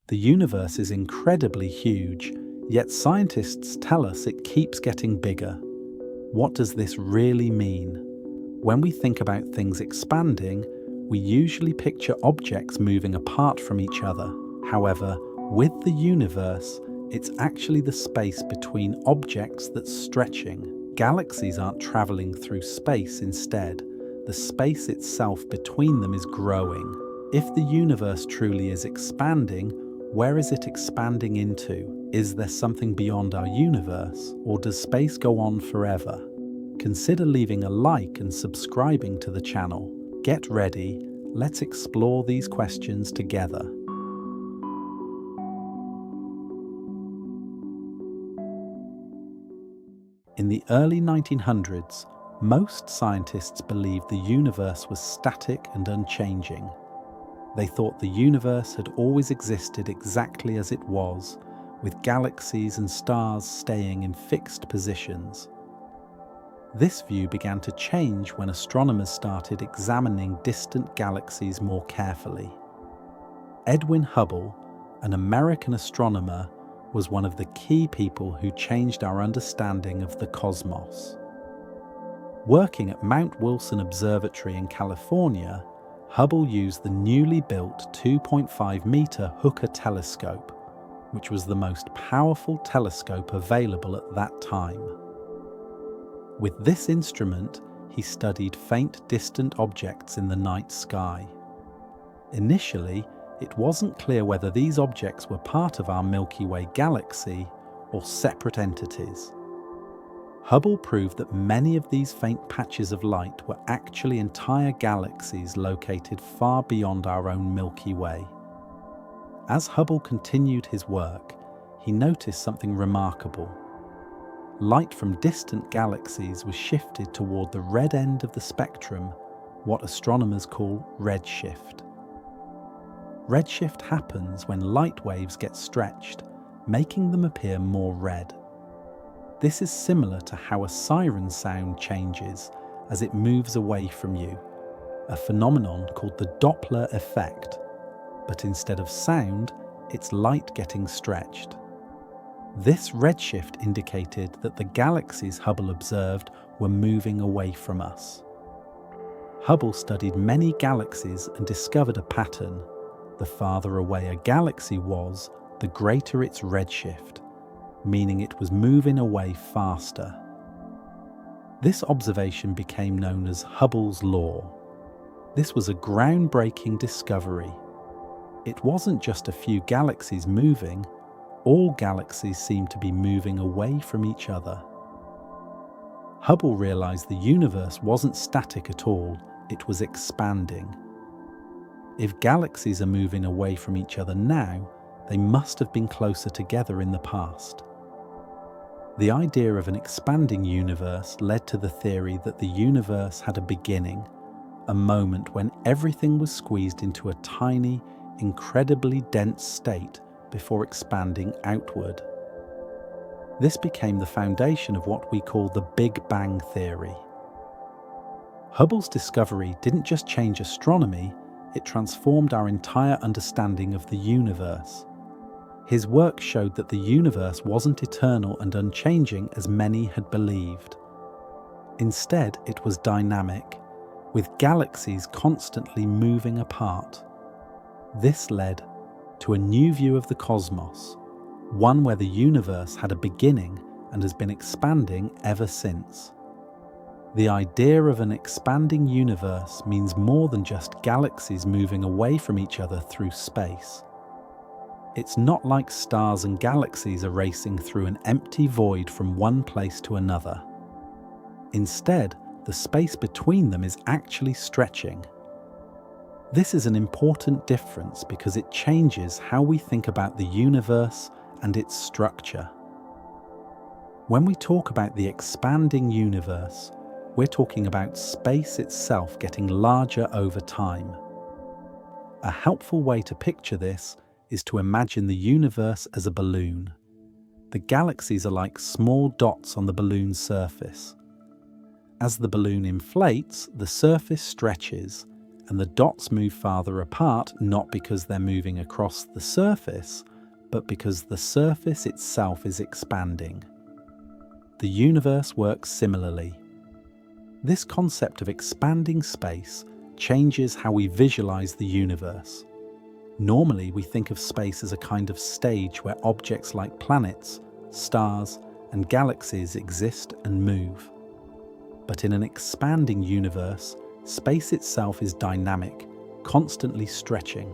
The universe is incredibly huge, yet scientists tell us it keeps getting bigger. What does this really mean? When we think about things expanding, we usually picture objects moving apart from each other. However, with the universe, it's actually the space between objects that's stretching. Galaxies aren't traveling through space instead. The space itself between them is growing. If the universe truly is expanding, where is it expanding into? Is there something beyond our universe, or does space go on forever? Consider leaving a like and subscribing to the channel. Get ready, let's explore these questions together. In the early 1900s, most scientists believed the universe was static and unchanging. They thought the universe had always existed exactly as it was, with galaxies and stars staying in fixed positions. This view began to change when astronomers started examining distant galaxies more carefully. Edwin Hubble, an American astronomer, was one of the key people who changed our understanding of the cosmos. Working at Mount Wilson Observatory in California, Hubble used the newly built 2.5-meter Hooker telescope, which was the most powerful telescope available at that time. With this instrument, he studied faint distant objects in the night sky. Initially, it wasn't clear whether these objects were part of our Milky Way galaxy or separate entities. Hubble proved that many of these faint patches of light were actually entire galaxies located far beyond our own Milky Way. As Hubble continued his work, he noticed something remarkable. Light from distant galaxies was shifted toward the red end of the spectrum, what astronomers call redshift. Redshift happens when light waves get stretched, making them appear more red. This is similar to how a siren sound changes as it moves away from you, a phenomenon called the Doppler effect, but instead of sound, it's light getting stretched. This redshift indicated that the galaxies Hubble observed were moving away from us. Hubble studied many galaxies and discovered a pattern. The farther away a galaxy was, the greater its redshift, meaning it was moving away faster. This observation became known as Hubble's law. This was a groundbreaking discovery. It wasn't just a few galaxies moving, all galaxies seemed to be moving away from each other. Hubble realized the universe wasn't static at all, it was expanding. If galaxies are moving away from each other now, they must have been closer together in the past. The idea of an expanding universe led to the theory that the universe had a beginning, a moment when everything was squeezed into a tiny, incredibly dense state before expanding outward. This became the foundation of what we call the Big Bang theory. Hubble's discovery didn't just change astronomy, it transformed our entire understanding of the universe. His work showed that the universe wasn't eternal and unchanging as many had believed. Instead, it was dynamic, with galaxies constantly moving apart. This led to a new view of the cosmos, one where the universe had a beginning and has been expanding ever since. The idea of an expanding universe means more than just galaxies moving away from each other through space. It's not like stars and galaxies are racing through an empty void from one place to another. Instead, the space between them is actually stretching. This is an important difference because it changes how we think about the universe and its structure. When we talk about the expanding universe, we're talking about space itself getting larger over time. A helpful way to picture this is to imagine the universe as a balloon. The galaxies are like small dots on the balloon's surface. As the balloon inflates, the surface stretches, and the dots move farther apart not because they're moving across the surface, but because the surface itself is expanding. The universe works similarly. This concept of expanding space changes how we visualize the universe. Normally, we think of space as a kind of stage where objects like planets, stars, and galaxies exist and move. But in an expanding universe, space itself is dynamic, constantly stretching.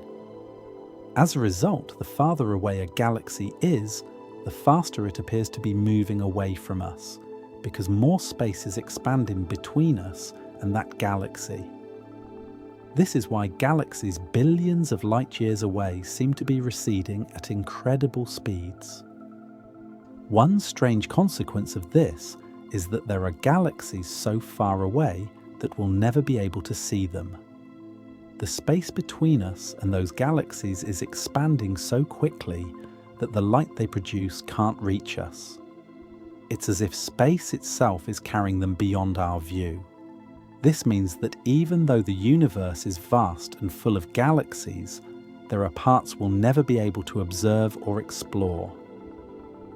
As a result, the farther away a galaxy is, the faster it appears to be moving away from us, because more space is expanding between us and that galaxy. This is why galaxies billions of light years away seem to be receding at incredible speeds. One strange consequence of this is that there are galaxies so far away that we'll never be able to see them. The space between us and those galaxies is expanding so quickly that the light they produce can't reach us. It's as if space itself is carrying them beyond our view. This means that even though the universe is vast and full of galaxies, there are parts we'll never be able to observe or explore.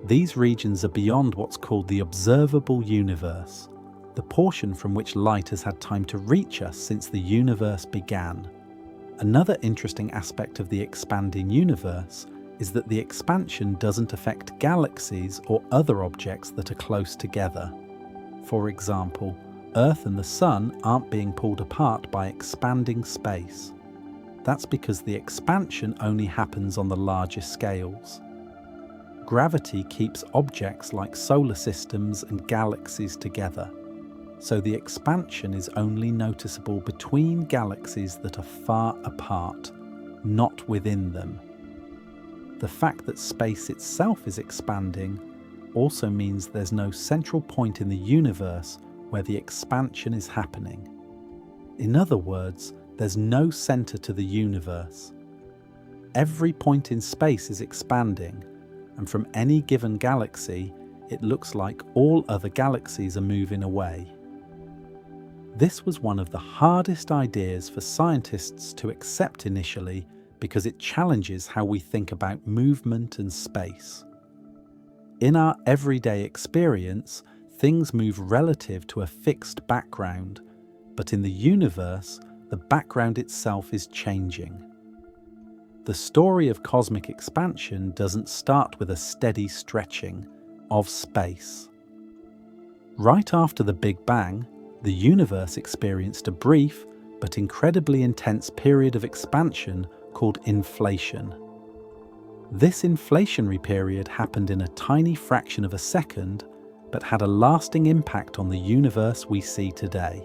These regions are beyond what's called the observable universe, the portion from which light has had time to reach us since the universe began. Another interesting aspect of the expanding universe is that the expansion doesn't affect galaxies or other objects that are close together. For example, Earth and the Sun aren't being pulled apart by expanding space. That's because the expansion only happens on the larger scales. Gravity keeps objects like solar systems and galaxies together, so the expansion is only noticeable between galaxies that are far apart, not within them. The fact that space itself is expanding also means there's no central point in the universe where the expansion is happening. In other words, there's no center to the universe. Every point in space is expanding, and from any given galaxy, it looks like all other galaxies are moving away. This was one of the hardest ideas for scientists to accept initially because it challenges how we think about movement and space. In our everyday experience, things move relative to a fixed background, but in the universe, the background itself is changing. The story of cosmic expansion doesn't start with a steady stretching of space. Right after the Big Bang, the universe experienced a brief but incredibly intense period of expansion called inflation. This inflationary period happened in a tiny fraction of a second, but had a lasting impact on the universe we see today.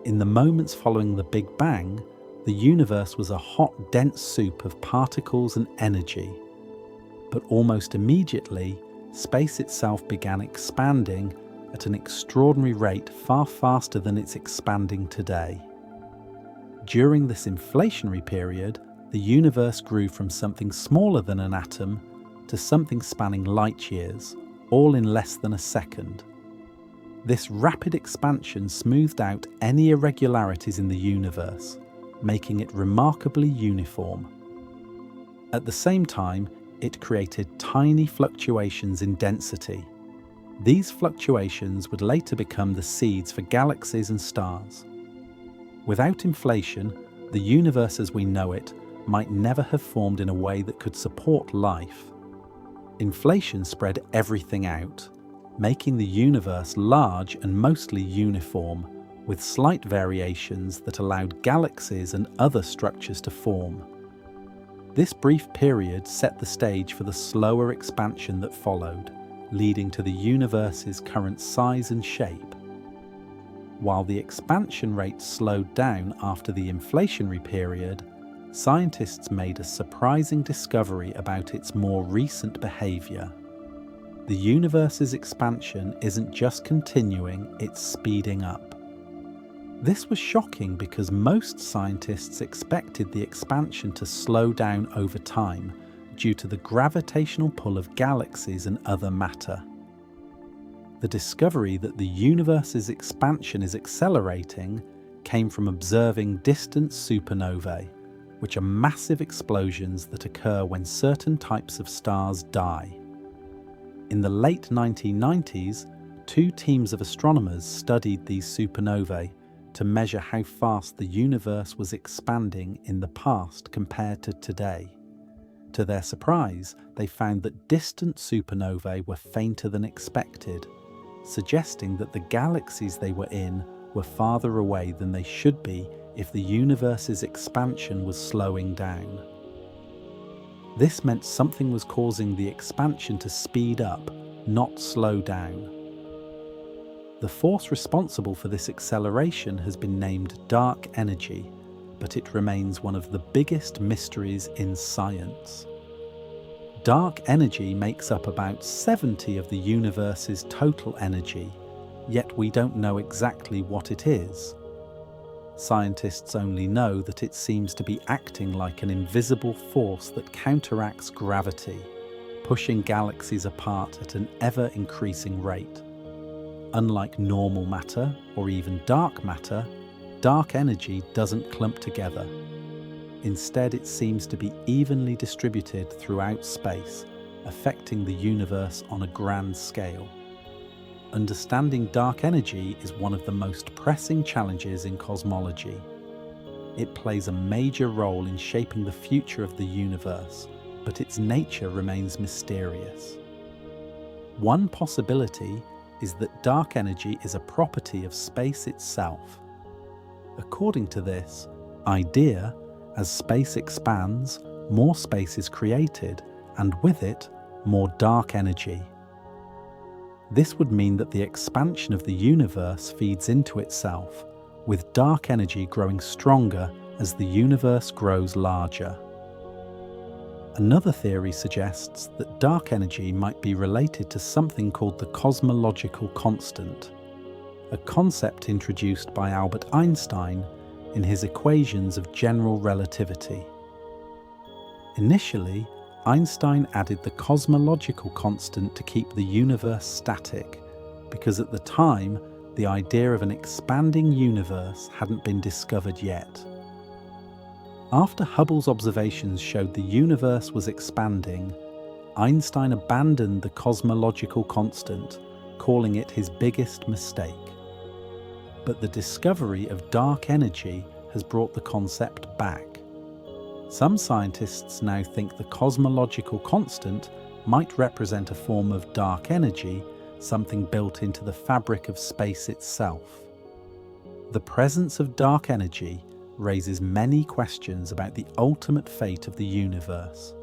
In the moments following the Big Bang, the universe was a hot, dense soup of particles and energy. But almost immediately, space itself began expanding at an extraordinary rate far faster than it's expanding today. During this inflationary period, the universe grew from something smaller than an atom to something spanning light years, all in less than a second. This rapid expansion smoothed out any irregularities in the universe, making it remarkably uniform. At the same time, it created tiny fluctuations in density. These fluctuations would later become the seeds for galaxies and stars. Without inflation, the universe as we know it might never have formed in a way that could support life. Inflation spread everything out, making the universe large and mostly uniform, with slight variations that allowed galaxies and other structures to form. This brief period set the stage for the slower expansion that followed, leading to the universe's current size and shape. While the expansion rate slowed down after the inflationary period, scientists made a surprising discovery about its more recent behavior. The universe's expansion isn't just continuing, it's speeding up. This was shocking because most scientists expected the expansion to slow down over time due to the gravitational pull of galaxies and other matter. The discovery that the universe's expansion is accelerating came from observing distant supernovae, which are massive explosions that occur when certain types of stars die. In the late 1990s, two teams of astronomers studied these supernovae to measure how fast the universe was expanding in the past compared to today. To their surprise, they found that distant supernovae were fainter than expected, suggesting that the galaxies they were in were farther away than they should be if the universe's expansion was slowing down. This meant something was causing the expansion to speed up, not slow down. The force responsible for this acceleration has been named dark energy, but it remains one of the biggest mysteries in science. Dark energy makes up about 70% of the universe's total energy, yet we don't know exactly what it is. Scientists only know that it seems to be acting like an invisible force that counteracts gravity, pushing galaxies apart at an ever-increasing rate. Unlike normal matter or even dark matter, dark energy doesn't clump together. Instead, it seems to be evenly distributed throughout space, affecting the universe on a grand scale. Understanding dark energy is one of the most pressing challenges in cosmology. It plays a major role in shaping the future of the universe, but its nature remains mysterious. One possibility is that dark energy is a property of space itself. According to this idea, as space expands, more space is created, and with it, more dark energy. This would mean that the expansion of the universe feeds into itself, with dark energy growing stronger as the universe grows larger. Another theory suggests that dark energy might be related to something called the cosmological constant, a concept introduced by Albert Einstein in his equations of general relativity. Initially, Einstein added the cosmological constant to keep the universe static, because at the time, the idea of an expanding universe hadn't been discovered yet. After Hubble's observations showed the universe was expanding, Einstein abandoned the cosmological constant, calling it his biggest mistake. But the discovery of dark energy has brought the concept back. Some scientists now think the cosmological constant might represent a form of dark energy, something built into the fabric of space itself. The presence of dark energy raises many questions about the ultimate fate of the universe.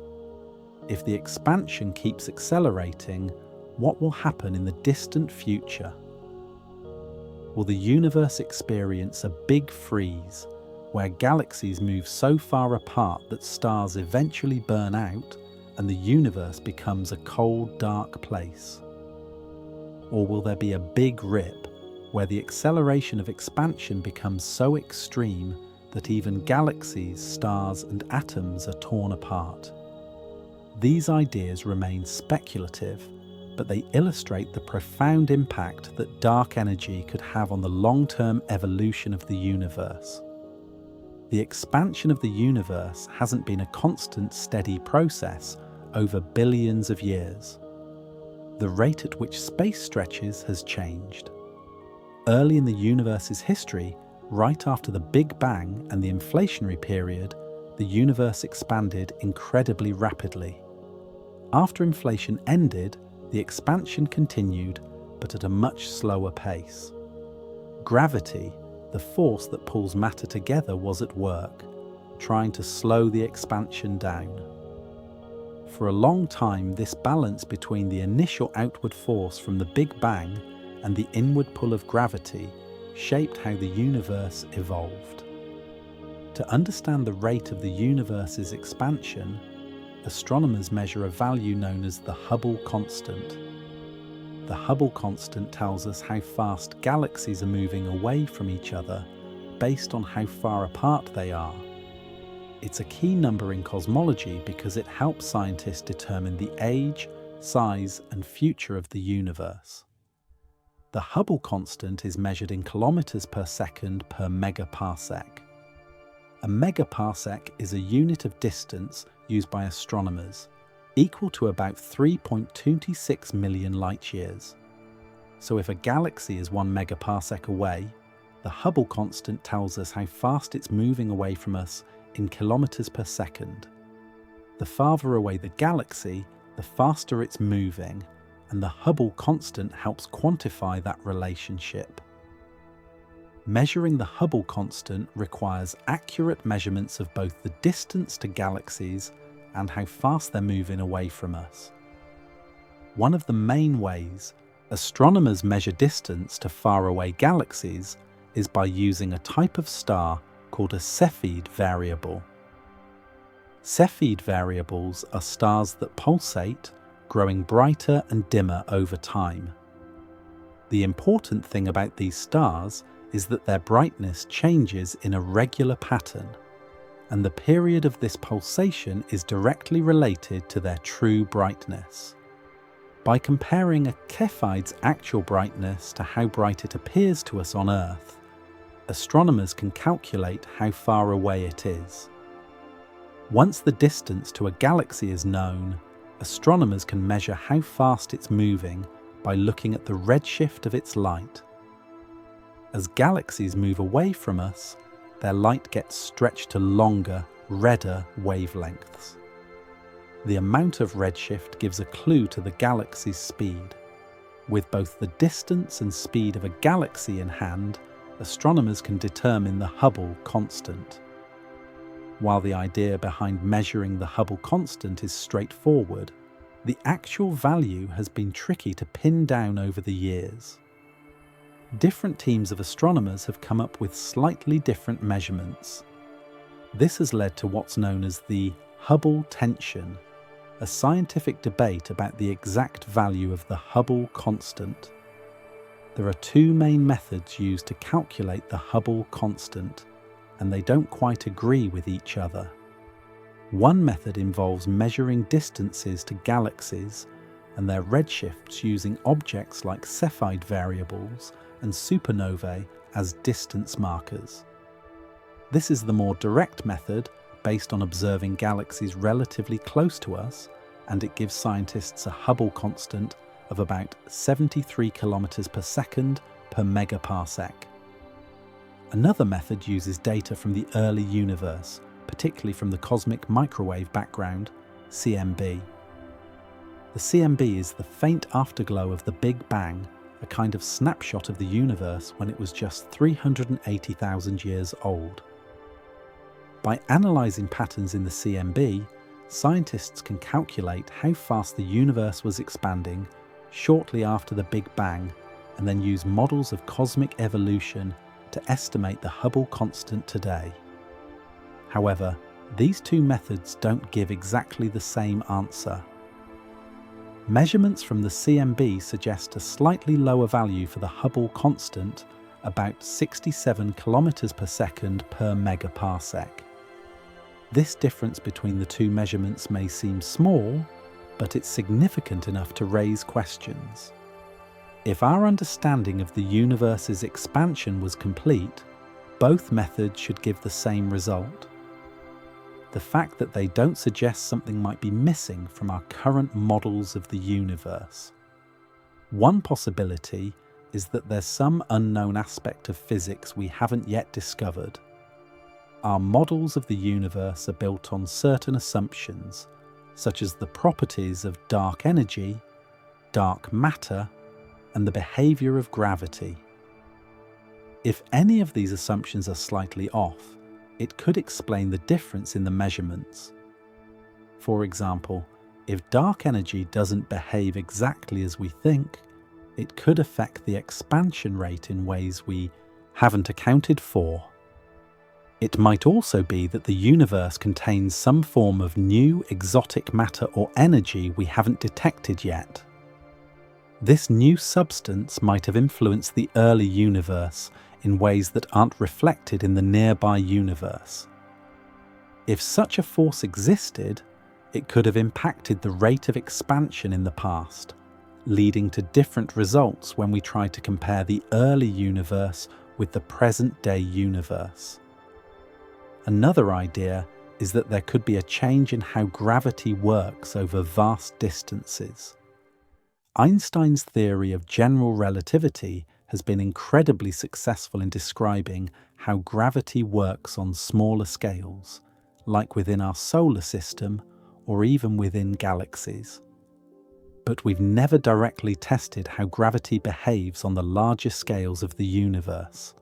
If the expansion keeps accelerating, what will happen in the distant future? Will the universe experience a big freeze, where galaxies move so far apart that stars eventually burn out and the universe becomes a cold, dark place? Or will there be a big rip, where the acceleration of expansion becomes so extreme that even galaxies, stars, and atoms are torn apart? These ideas remain speculative, but they illustrate the profound impact that dark energy could have on the long-term evolution of the universe. The expansion of the universe hasn't been a constant, steady process over billions of years. The rate at which space stretches has changed. Early in the universe's history, right after the Big Bang and the inflationary period, the universe expanded incredibly rapidly. After inflation ended, the expansion continued, but at a much slower pace. Gravity, the force that pulls matter together, was at work, trying to slow the expansion down. For a long time, this balance between the initial outward force from the Big Bang and the inward pull of gravity shaped how the universe evolved. To understand the rate of the universe's expansion, astronomers measure a value known as the Hubble constant. The Hubble constant tells us how fast galaxies are moving away from each other based on how far apart they are. It's a key number in cosmology because it helps scientists determine the age, size, and future of the universe. The Hubble constant is measured in kilometers per second per megaparsec. A megaparsec is a unit of distance used by astronomers, equal to about 3.26 million light-years. So if a galaxy is 1 megaparsec away, the Hubble constant tells us how fast it's moving away from us in kilometers per second. The farther away the galaxy, the faster it's moving, and the Hubble constant helps quantify that relationship. Measuring the Hubble constant requires accurate measurements of both the distance to galaxies and how fast they're moving away from us. One of the main ways astronomers measure distance to faraway galaxies is by using a type of star called a Cepheid variable. Cepheid variables are stars that pulsate, growing brighter and dimmer over time. The important thing about these stars is that their brightness changes in a regular pattern, and the period of this pulsation is directly related to their true brightness. By comparing a Cepheid's actual brightness to how bright it appears to us on Earth, astronomers can calculate how far away it is. Once the distance to a galaxy is known, astronomers can measure how fast it's moving by looking at the redshift of its light. As galaxies move away from us, their light gets stretched to longer, redder wavelengths. The amount of redshift gives a clue to the galaxy's speed. With both the distance and speed of a galaxy in hand, astronomers can determine the Hubble constant. While the idea behind measuring the Hubble constant is straightforward, the actual value has been tricky to pin down over the years. Different teams of astronomers have come up with slightly different measurements. This has led to what's known as the Hubble tension, a scientific debate about the exact value of the Hubble constant. There are two main methods used to calculate the Hubble constant, and they don't quite agree with each other. One method involves measuring distances to galaxies and their redshifts using objects like Cepheid variables and supernovae as distance markers. This is the more direct method based on observing galaxies relatively close to us, and it gives scientists a Hubble constant of about 73 kilometers per second per megaparsec. Another method uses data from the early universe, particularly from the cosmic microwave background, CMB. The CMB is the faint afterglow of the Big Bang, a kind of snapshot of the universe when it was just 380,000 years old. By analysing patterns in the CMB, scientists can calculate how fast the universe was expanding shortly after the Big Bang, and then use models of cosmic evolution to estimate the Hubble constant today. However, these two methods don't give exactly the same answer. Measurements from the CMB suggest a slightly lower value for the Hubble constant, about 67 kilometers per second per megaparsec. This difference between the two measurements may seem small, but it's significant enough to raise questions. If our understanding of the universe's expansion was complete, both methods should give the same result. The fact that they don't suggest something might be missing from our current models of the universe. One possibility is that there's some unknown aspect of physics we haven't yet discovered. Our models of the universe are built on certain assumptions, such as the properties of dark energy, dark matter, and the behavior of gravity. If any of these assumptions are slightly off, it could explain the difference in the measurements. For example, if dark energy doesn't behave exactly as we think, it could affect the expansion rate in ways we haven't accounted for. It might also be that the universe contains some form of new exotic matter or energy we haven't detected yet. This new substance might have influenced the early universe in ways that aren't reflected in the nearby universe. If such a force existed, it could have impacted the rate of expansion in the past, leading to different results when we try to compare the early universe with the present-day universe. Another idea is that there could be a change in how gravity works over vast distances. Einstein's theory of general relativity has been incredibly successful in describing how gravity works on smaller scales, like within our solar system or even within galaxies. But we've never directly tested how gravity behaves on the larger scales of the universe.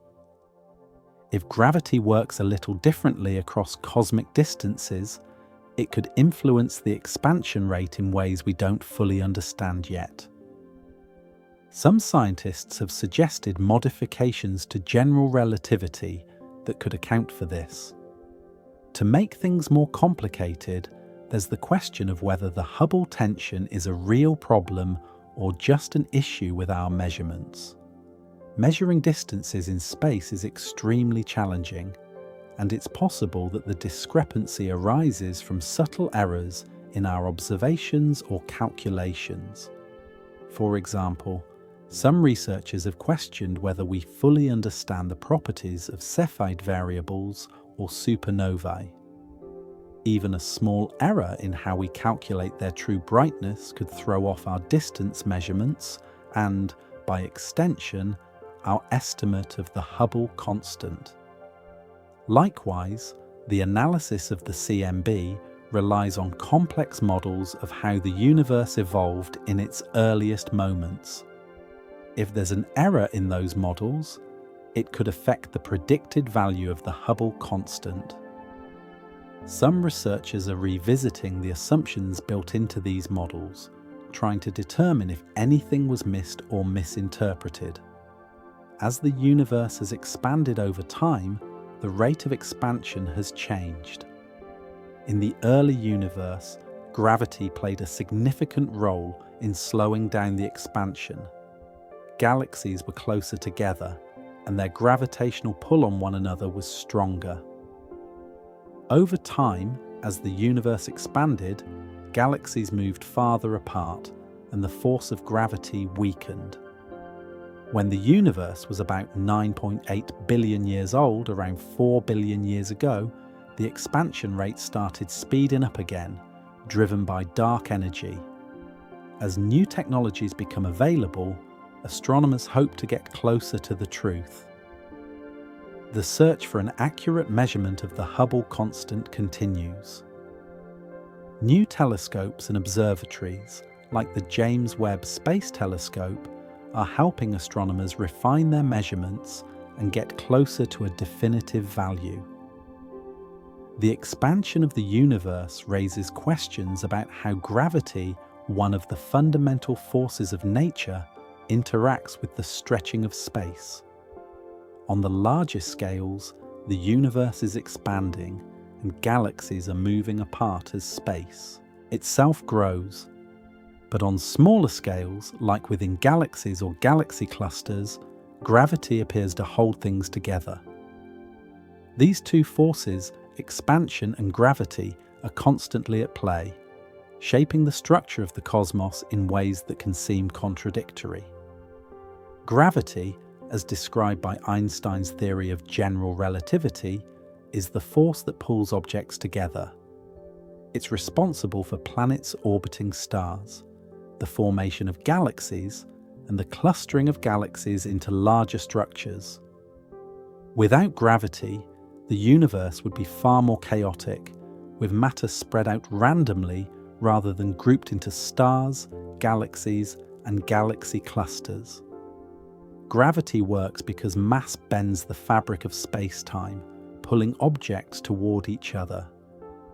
If gravity works a little differently across cosmic distances, it could influence the expansion rate in ways we don't fully understand yet. Some scientists have suggested modifications to general relativity that could account for this. To make things more complicated, there's the question of whether the Hubble tension is a real problem or just an issue with our measurements. Measuring distances in space is extremely challenging, and it's possible that the discrepancy arises from subtle errors in our observations or calculations. For example, some researchers have questioned whether we fully understand the properties of Cepheid variables or supernovae. Even a small error in how we calculate their true brightness could throw off our distance measurements and, by extension, our estimate of the Hubble constant. Likewise, the analysis of the CMB relies on complex models of how the universe evolved in its earliest moments. If there's an error in those models, it could affect the predicted value of the Hubble constant. Some researchers are revisiting the assumptions built into these models, trying to determine if anything was missed or misinterpreted. As the universe has expanded over time, the rate of expansion has changed. In the early universe, gravity played a significant role in slowing down the expansion. Galaxies were closer together, and their gravitational pull on one another was stronger. Over time, as the universe expanded, galaxies moved farther apart, and the force of gravity weakened. When the universe was about 9.8 billion years old, around 4 billion years ago, the expansion rate started speeding up again, driven by dark energy. As new technologies become available, astronomers hope to get closer to the truth. The search for an accurate measurement of the Hubble constant continues. New telescopes and observatories, like the James Webb Space Telescope, are helping astronomers refine their measurements and get closer to a definitive value. The expansion of the universe raises questions about how gravity, one of the fundamental forces of nature, interacts with the stretching of space. On the larger scales, the universe is expanding and galaxies are moving apart as space itself grows. But on smaller scales, like within galaxies or galaxy clusters, gravity appears to hold things together. These two forces, expansion and gravity, are constantly at play, shaping the structure of the cosmos in ways that can seem contradictory. Gravity, as described by Einstein's theory of general relativity, is the force that pulls objects together. It's responsible for planets orbiting stars, the formation of galaxies, and the clustering of galaxies into larger structures. Without gravity, the universe would be far more chaotic, with matter spread out randomly rather than grouped into stars, galaxies, and galaxy clusters. Gravity works because mass bends the fabric of space-time, pulling objects toward each other.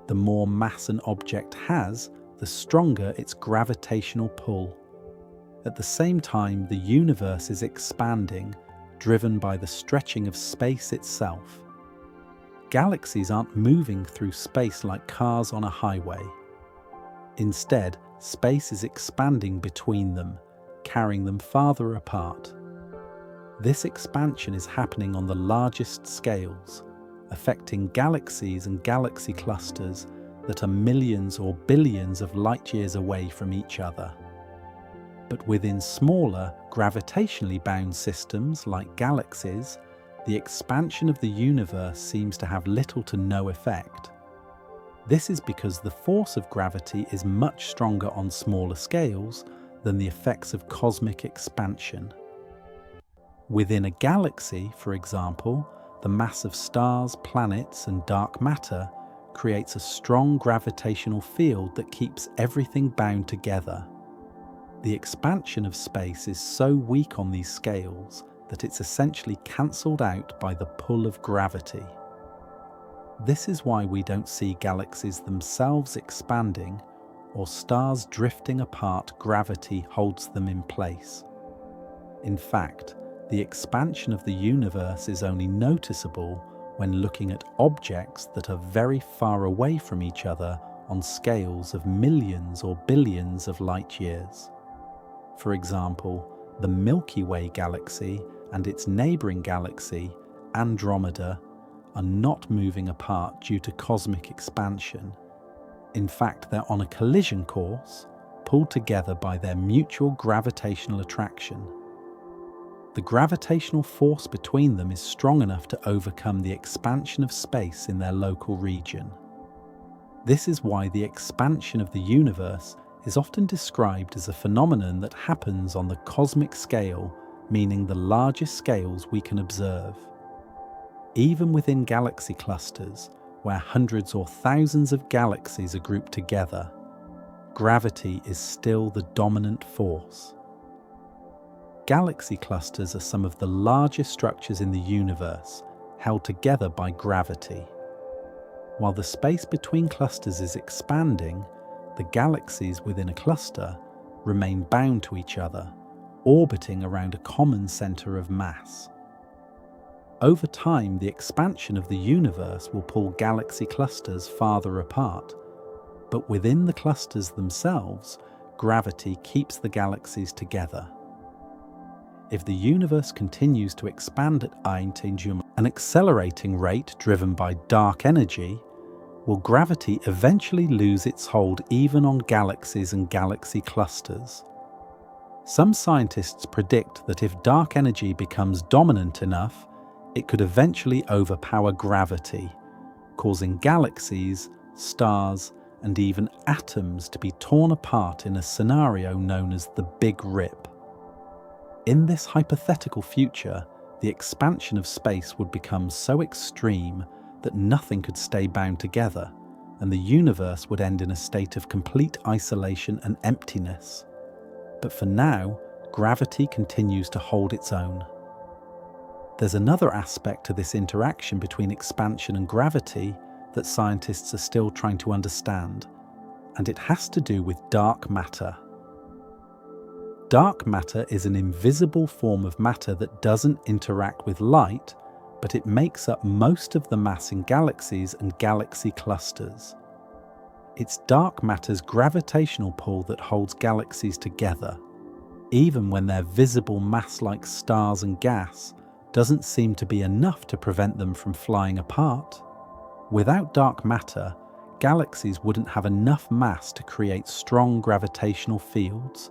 The more mass an object has, the stronger its gravitational pull. At the same time, the universe is expanding, driven by the stretching of space itself. Galaxies aren't moving through space like cars on a highway. Instead, space is expanding between them, carrying them farther apart. This expansion is happening on the largest scales, affecting galaxies and galaxy clusters that are millions or billions of light years away from each other. But within smaller, gravitationally bound systems like galaxies, the expansion of the universe seems to have little to no effect. This is because the force of gravity is much stronger on smaller scales than the effects of cosmic expansion. Within a galaxy, for example, the mass of stars, planets, and dark matter creates a strong gravitational field that keeps everything bound together. The expansion of space is so weak on these scales that it's essentially cancelled out by the pull of gravity. This is why we don't see galaxies themselves expanding or stars drifting apart. Gravity holds them in place. In fact, the expansion of the universe is only noticeable when looking at objects that are very far away from each other on scales of millions or billions of light years. For example, the Milky Way galaxy and its neighbouring galaxy, Andromeda, are not moving apart due to cosmic expansion. In fact, they're on a collision course, pulled together by their mutual gravitational attraction. The gravitational force between them is strong enough to overcome the expansion of space in their local region. This is why the expansion of the universe is often described as a phenomenon that happens on the cosmic scale, meaning the largest scales we can observe. Even within galaxy clusters, where hundreds or thousands of galaxies are grouped together, gravity is still the dominant force. Galaxy clusters are some of the largest structures in the universe, held together by gravity. While the space between clusters is expanding, the galaxies within a cluster remain bound to each other, orbiting around a common centre of mass. Over time, the expansion of the universe will pull galaxy clusters farther apart, but within the clusters themselves, gravity keeps the galaxies together. If the universe continues to expand at an accelerating rate driven by dark energy, will gravity eventually lose its hold even on galaxies and galaxy clusters? Some scientists predict that if dark energy becomes dominant enough, it could eventually overpower gravity, causing galaxies, stars, and even atoms to be torn apart in a scenario known as the Big Rip. In this hypothetical future, the expansion of space would become so extreme that nothing could stay bound together, and the universe would end in a state of complete isolation and emptiness. But for now, gravity continues to hold its own. There's another aspect to this interaction between expansion and gravity that scientists are still trying to understand, and it has to do with dark matter. Dark matter is an invisible form of matter that doesn't interact with light, but it makes up most of the mass in galaxies and galaxy clusters. It's dark matter's gravitational pull that holds galaxies together, even when their visible mass like stars and gas doesn't seem to be enough to prevent them from flying apart. Without dark matter, galaxies wouldn't have enough mass to create strong gravitational fields,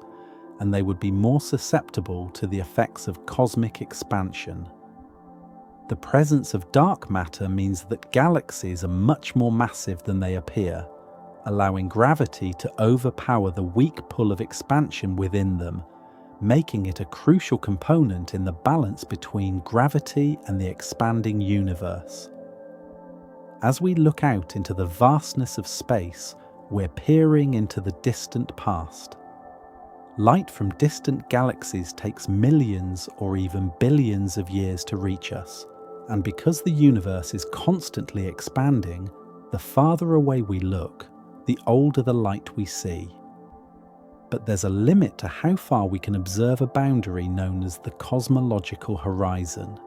and they would be more susceptible to the effects of cosmic expansion. The presence of dark matter means that galaxies are much more massive than they appear, allowing gravity to overpower the weak pull of expansion within them, making it a crucial component in the balance between gravity and the expanding universe. As we look out into the vastness of space, we're peering into the distant past. Light from distant galaxies takes millions or even billions of years to reach us, and because the universe is constantly expanding, the farther away we look, the older the light we see. But there's a limit to how far we can observe a boundary known as the cosmological horizon.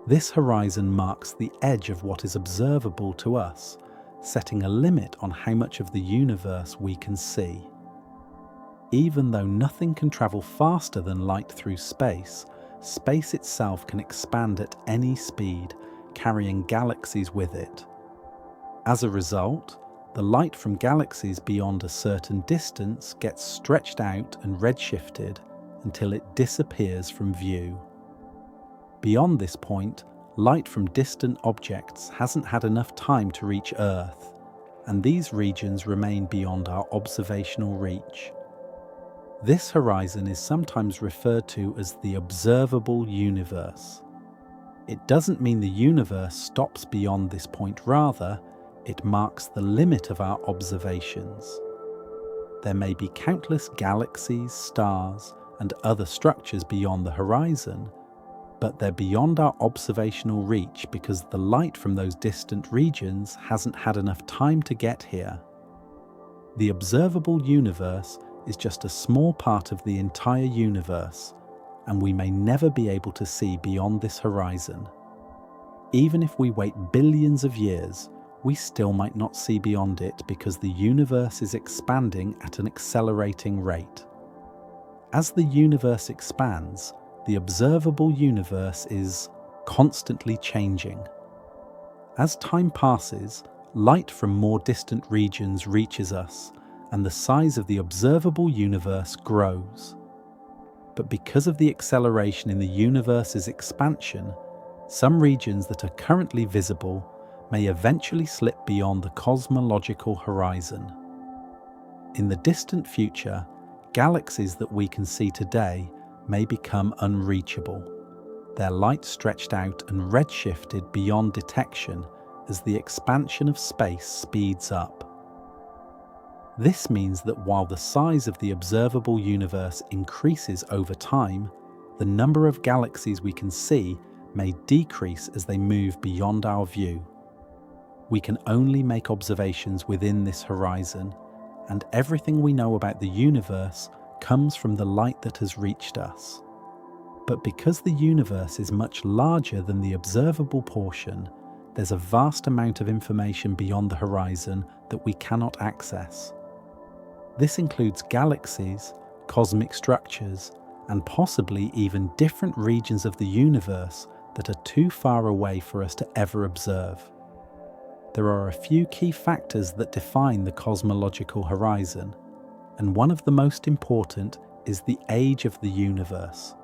This horizon marks the edge of what is observable to us, setting a limit on how much of the universe we can see. Even though nothing can travel faster than light through space, space itself can expand at any speed, carrying galaxies with it. As a result, the light from galaxies beyond a certain distance gets stretched out and redshifted until it disappears from view. Beyond this point, light from distant objects hasn't had enough time to reach Earth, and these regions remain beyond our observational reach. This horizon is sometimes referred to as the observable universe. It doesn't mean the universe stops beyond this point, rather, it marks the limit of our observations. There may be countless galaxies, stars, and other structures beyond the horizon, but they're beyond our observational reach because the light from those distant regions hasn't had enough time to get here. The observable universe is just a small part of the entire universe, and we may never be able to see beyond this horizon. Even if we wait billions of years, we still might not see beyond it because the universe is expanding at an accelerating rate. As the universe expands, the observable universe is constantly changing. As time passes, light from more distant regions reaches us, and the size of the observable universe grows. But because of the acceleration in the universe's expansion, some regions that are currently visible may eventually slip beyond the cosmological horizon. In the distant future, galaxies that we can see today may become unreachable, their light stretched out and redshifted beyond detection as the expansion of space speeds up. This means that while the size of the observable universe increases over time, the number of galaxies we can see may decrease as they move beyond our view. We can only make observations within this horizon, and everything we know about the universe comes from the light that has reached us. But because the universe is much larger than the observable portion, there's a vast amount of information beyond the horizon that we cannot access. This includes galaxies, cosmic structures, and possibly even different regions of the universe that are too far away for us to ever observe. There are a few key factors that define the cosmological horizon, and one of the most important is the age of the universe.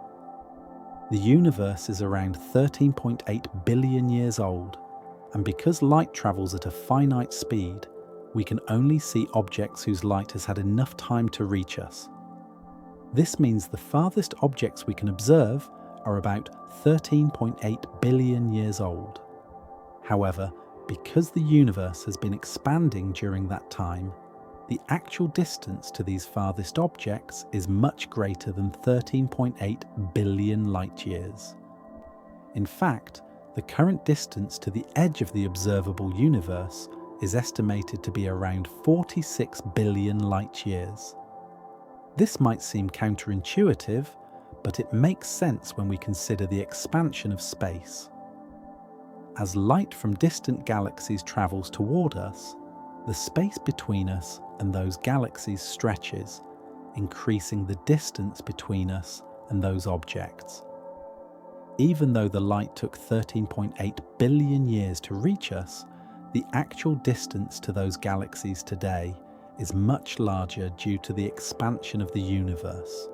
The universe is around 13.8 billion years old, and because light travels at a finite speed, we can only see objects whose light has had enough time to reach us. This means the farthest objects we can observe are about 13.8 billion years old. However, because the universe has been expanding during that time, the actual distance to these farthest objects is much greater than 13.8 billion light-years. In fact, the current distance to the edge of the observable universe is estimated to be around 46 billion light-years. This might seem counterintuitive, but it makes sense when we consider the expansion of space. As light from distant galaxies travels toward us, the space between us and those galaxies stretches, increasing the distance between us and those objects. Even though the light took 13.8 billion years to reach us, the actual distance to those galaxies today is much larger due to the expansion of the universe.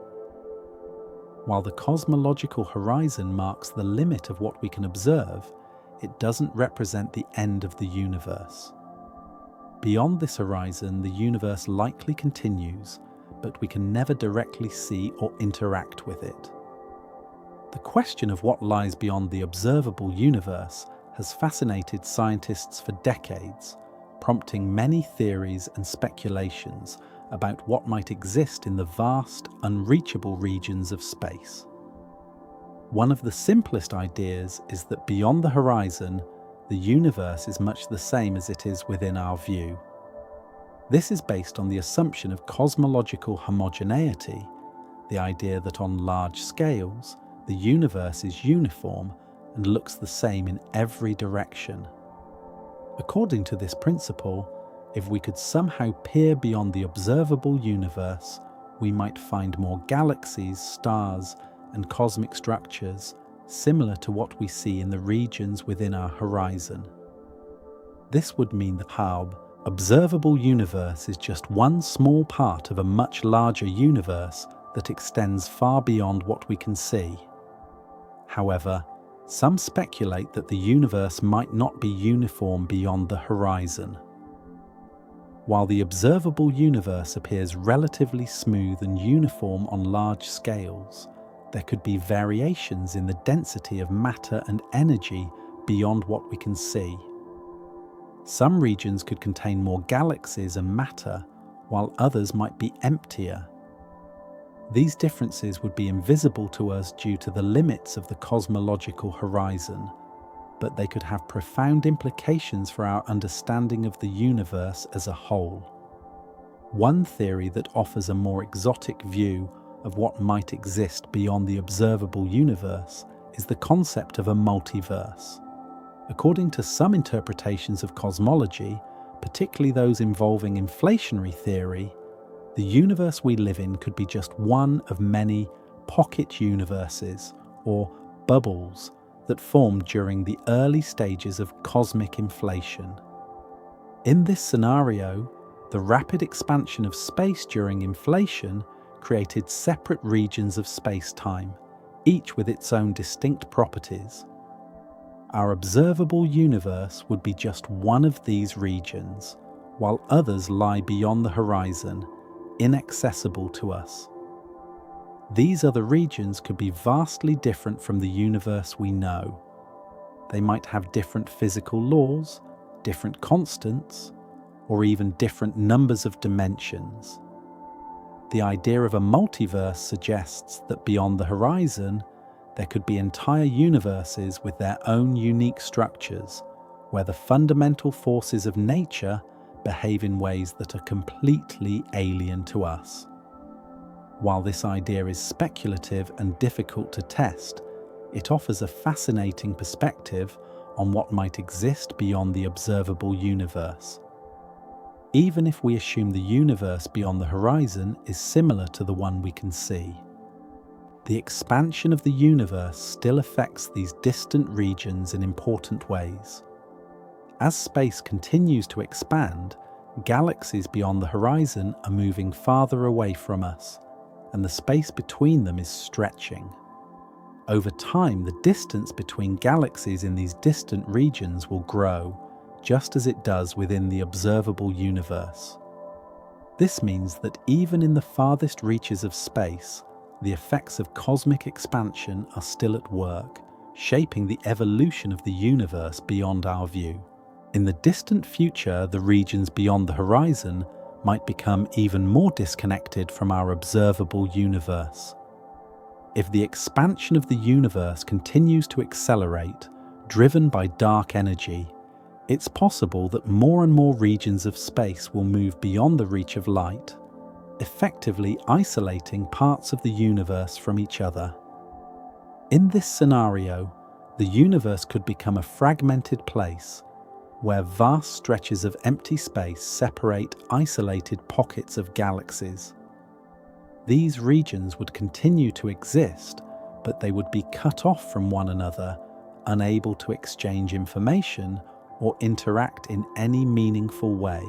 While the cosmological horizon marks the limit of what we can observe, it doesn't represent the end of the universe. Beyond this horizon, the universe likely continues, but we can never directly see or interact with it. The question of what lies beyond the observable universe has fascinated scientists for decades, prompting many theories and speculations about what might exist in the vast, unreachable regions of space. One of the simplest ideas is that beyond the horizon, the universe is much the same as it is within our view. This is based on the assumption of cosmological homogeneity, the idea that on large scales, the universe is uniform and looks the same in every direction. According to this principle, if we could somehow peer beyond the observable universe, we might find more galaxies, stars, and cosmic structures similar to what we see in the regions within our horizon. This would mean the hub Observable universe is just one small part of a much larger universe that extends far beyond what we can see. However, some speculate that the universe might not be uniform beyond the horizon. While the observable universe appears relatively smooth and uniform on large scales, there could be variations in the density of matter and energy beyond what we can see. Some regions could contain more galaxies and matter, while others might be emptier. These differences would be invisible to us due to the limits of the cosmological horizon, but they could have profound implications for our understanding of the universe as a whole. One theory that offers a more exotic view of what might exist beyond the observable universe is the concept of a multiverse. According to some interpretations of cosmology, particularly those involving inflationary theory, the universe we live in could be just one of many pocket universes, or bubbles, that formed during the early stages of cosmic inflation. In this scenario, the rapid expansion of space during inflation created separate regions of space-time, each with its own distinct properties. Our observable universe would be just one of these regions, while others lie beyond the horizon, inaccessible to us. These other regions could be vastly different from the universe we know. They might have different physical laws, different constants, or even different numbers of dimensions. The idea of a multiverse suggests that beyond the horizon, there could be entire universes with their own unique structures, where the fundamental forces of nature behave in ways that are completely alien to us. While this idea is speculative and difficult to test, it offers a fascinating perspective on what might exist beyond the observable universe. Even if we assume the universe beyond the horizon is similar to the one we can see, the expansion of the universe still affects these distant regions in important ways. As space continues to expand, galaxies beyond the horizon are moving farther away from us, and the space between them is stretching. Over time, the distance between galaxies in these distant regions will grow, just as it does within the observable universe. This means that even in the farthest reaches of space, the effects of cosmic expansion are still at work, shaping the evolution of the universe beyond our view. In the distant future, the regions beyond the horizon might become even more disconnected from our observable universe. If the expansion of the universe continues to accelerate, driven by dark energy, it's possible that more and more regions of space will move beyond the reach of light, effectively isolating parts of the universe from each other. In this scenario, the universe could become a fragmented place, where vast stretches of empty space separate isolated pockets of galaxies. These regions would continue to exist, but they would be cut off from one another, unable to exchange information or interact in any meaningful way.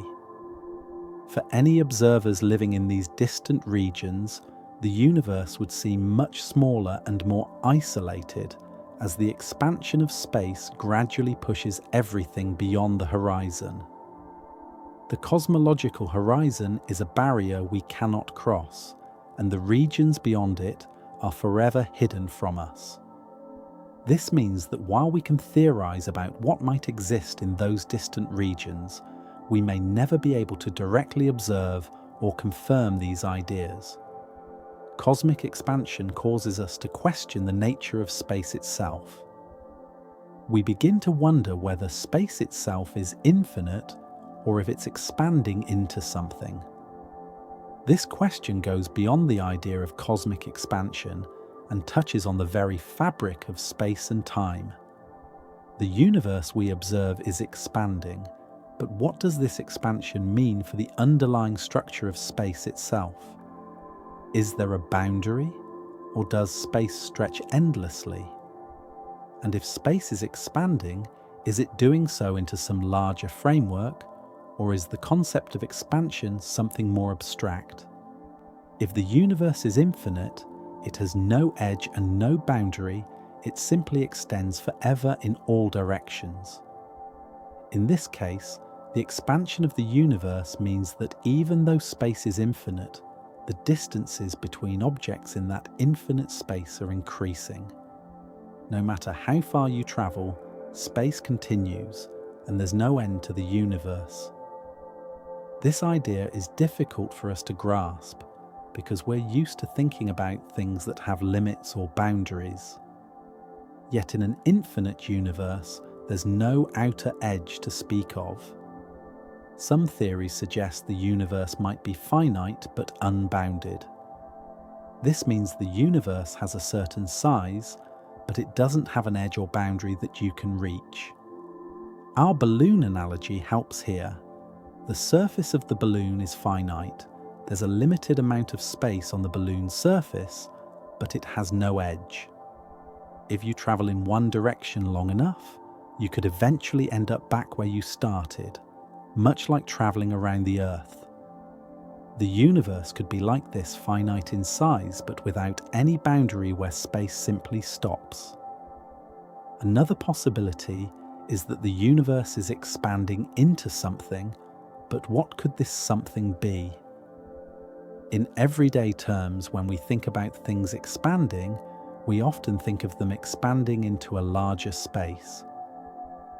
For any observers living in these distant regions, the universe would seem much smaller and more isolated, as the expansion of space gradually pushes everything beyond the horizon. The cosmological horizon is a barrier we cannot cross, and the regions beyond it are forever hidden from us. This means that while we can theorize about what might exist in those distant regions, we may never be able to directly observe or confirm these ideas. Cosmic expansion causes us to question the nature of space itself. We begin to wonder whether space itself is infinite or if it's expanding into something. This question goes beyond the idea of cosmic expansion and touches on the very fabric of space and time. The universe we observe is expanding, but what does this expansion mean for the underlying structure of space itself? Is there a boundary, or does space stretch endlessly? And if space is expanding, is it doing so into some larger framework, or is the concept of expansion something more abstract? If the universe is infinite, it has no edge and no boundary, it simply extends forever in all directions. In this case, the expansion of the universe means that even though space is infinite, the distances between objects in that infinite space are increasing. No matter how far you travel, space continues, and there's no end to the universe. This idea is difficult for us to grasp because we're used to thinking about things that have limits or boundaries. Yet in an infinite universe, there's no outer edge to speak of. Some theories suggest the universe might be finite but unbounded. This means the universe has a certain size, but it doesn't have an edge or boundary that you can reach. Our balloon analogy helps here. The surface of the balloon is finite. There's a limited amount of space on the balloon's surface, but it has no edge. If you travel in one direction long enough, you could eventually end up back where you started, much like traveling around the Earth. The universe could be like this, finite in size, but without any boundary where space simply stops. Another possibility is that the universe is expanding into something, but what could this something be? In everyday terms, when we think about things expanding, we often think of them expanding into a larger space.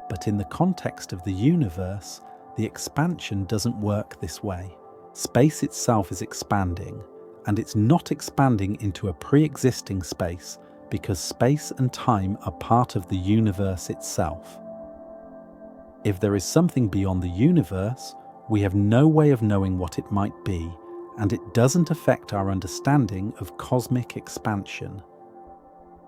But in the context of the universe, the expansion doesn't work this way. Space itself is expanding, and it's not expanding into a pre-existing space because space and time are part of the universe itself. If there is something beyond the universe, we have no way of knowing what it might be, and it doesn't affect our understanding of cosmic expansion.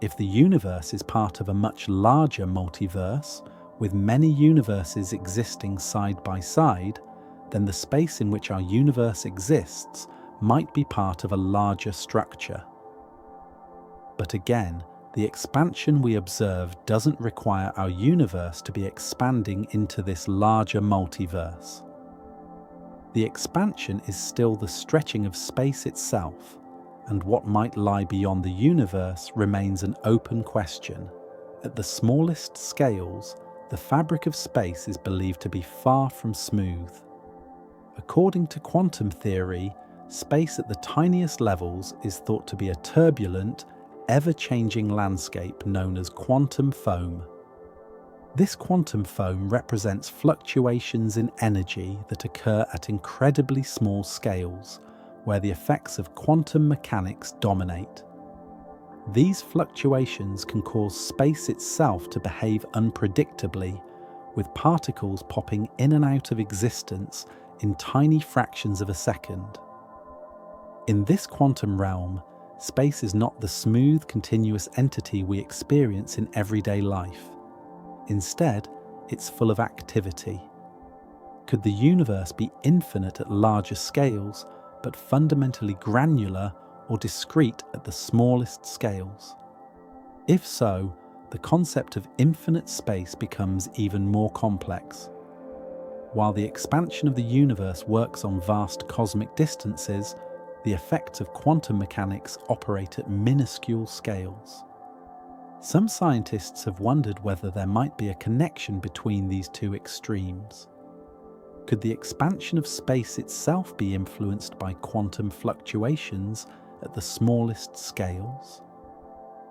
If the universe is part of a much larger multiverse, with many universes existing side by side, then the space in which our universe exists might be part of a larger structure. But again, the expansion we observe doesn't require our universe to be expanding into this larger multiverse. The expansion is still the stretching of space itself, and what might lie beyond the universe remains an open question. At the smallest scales, the fabric of space is believed to be far from smooth. According to quantum theory, space at the tiniest levels is thought to be a turbulent, ever-changing landscape known as quantum foam. This quantum foam represents fluctuations in energy that occur at incredibly small scales, where the effects of quantum mechanics dominate. These fluctuations can cause space itself to behave unpredictably, with particles popping in and out of existence in tiny fractions of a second. In this quantum realm, space is not the smooth, continuous entity we experience in everyday life. Instead, it's full of activity. Could the universe be infinite at larger scales, but fundamentally granular or discrete at the smallest scales? If so, the concept of infinite space becomes even more complex. While the expansion of the universe works on vast cosmic distances, the effects of quantum mechanics operate at minuscule scales. Some scientists have wondered whether there might be a connection between these two extremes. Could the expansion of space itself be influenced by quantum fluctuations at the smallest scales?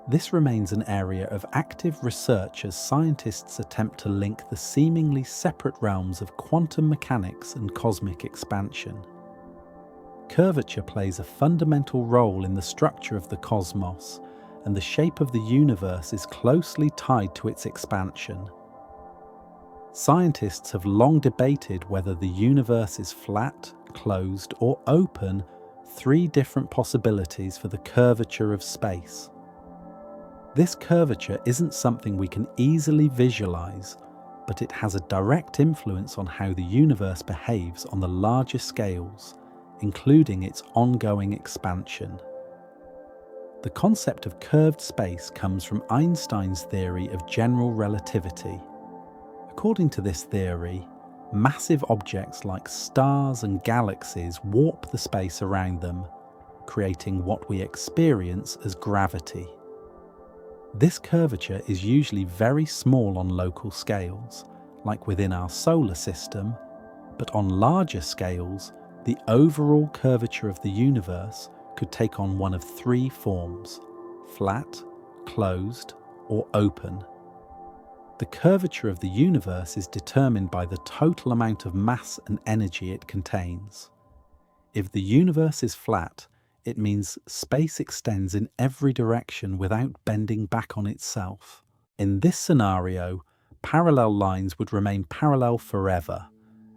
This remains an area of active research as scientists attempt to link the seemingly separate realms of quantum mechanics and cosmic expansion. Curvature plays a fundamental role in the structure of the cosmos, and the shape of the universe is closely tied to its expansion. Scientists have long debated whether the universe is flat, closed, or open, three different possibilities for the curvature of space. This curvature isn't something we can easily visualize, but it has a direct influence on how the universe behaves on the larger scales, including its ongoing expansion. The concept of curved space comes from Einstein's theory of general relativity. According to this theory, massive objects like stars and galaxies warp the space around them, creating what we experience as gravity. This curvature is usually very small on local scales, like within our solar system, but on larger scales, the overall curvature of the universe could take on one of three forms: flat, closed, or open. The curvature of the universe is determined by the total amount of mass and energy it contains. If the universe is flat, it means space extends in every direction without bending back on itself. In this scenario, parallel lines would remain parallel forever,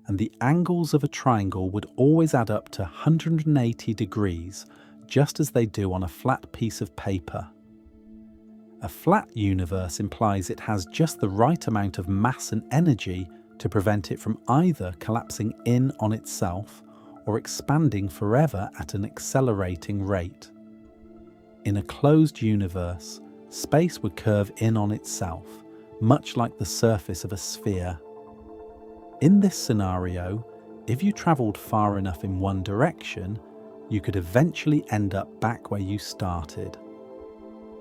and the angles of a triangle would always add up to 180 degrees, just as they do on a flat piece of paper. A flat universe implies it has just the right amount of mass and energy to prevent it from either collapsing in on itself or expanding forever at an accelerating rate. In a closed universe, space would curve in on itself, much like the surface of a sphere. In this scenario, if you travelled far enough in one direction, you could eventually end up back where you started.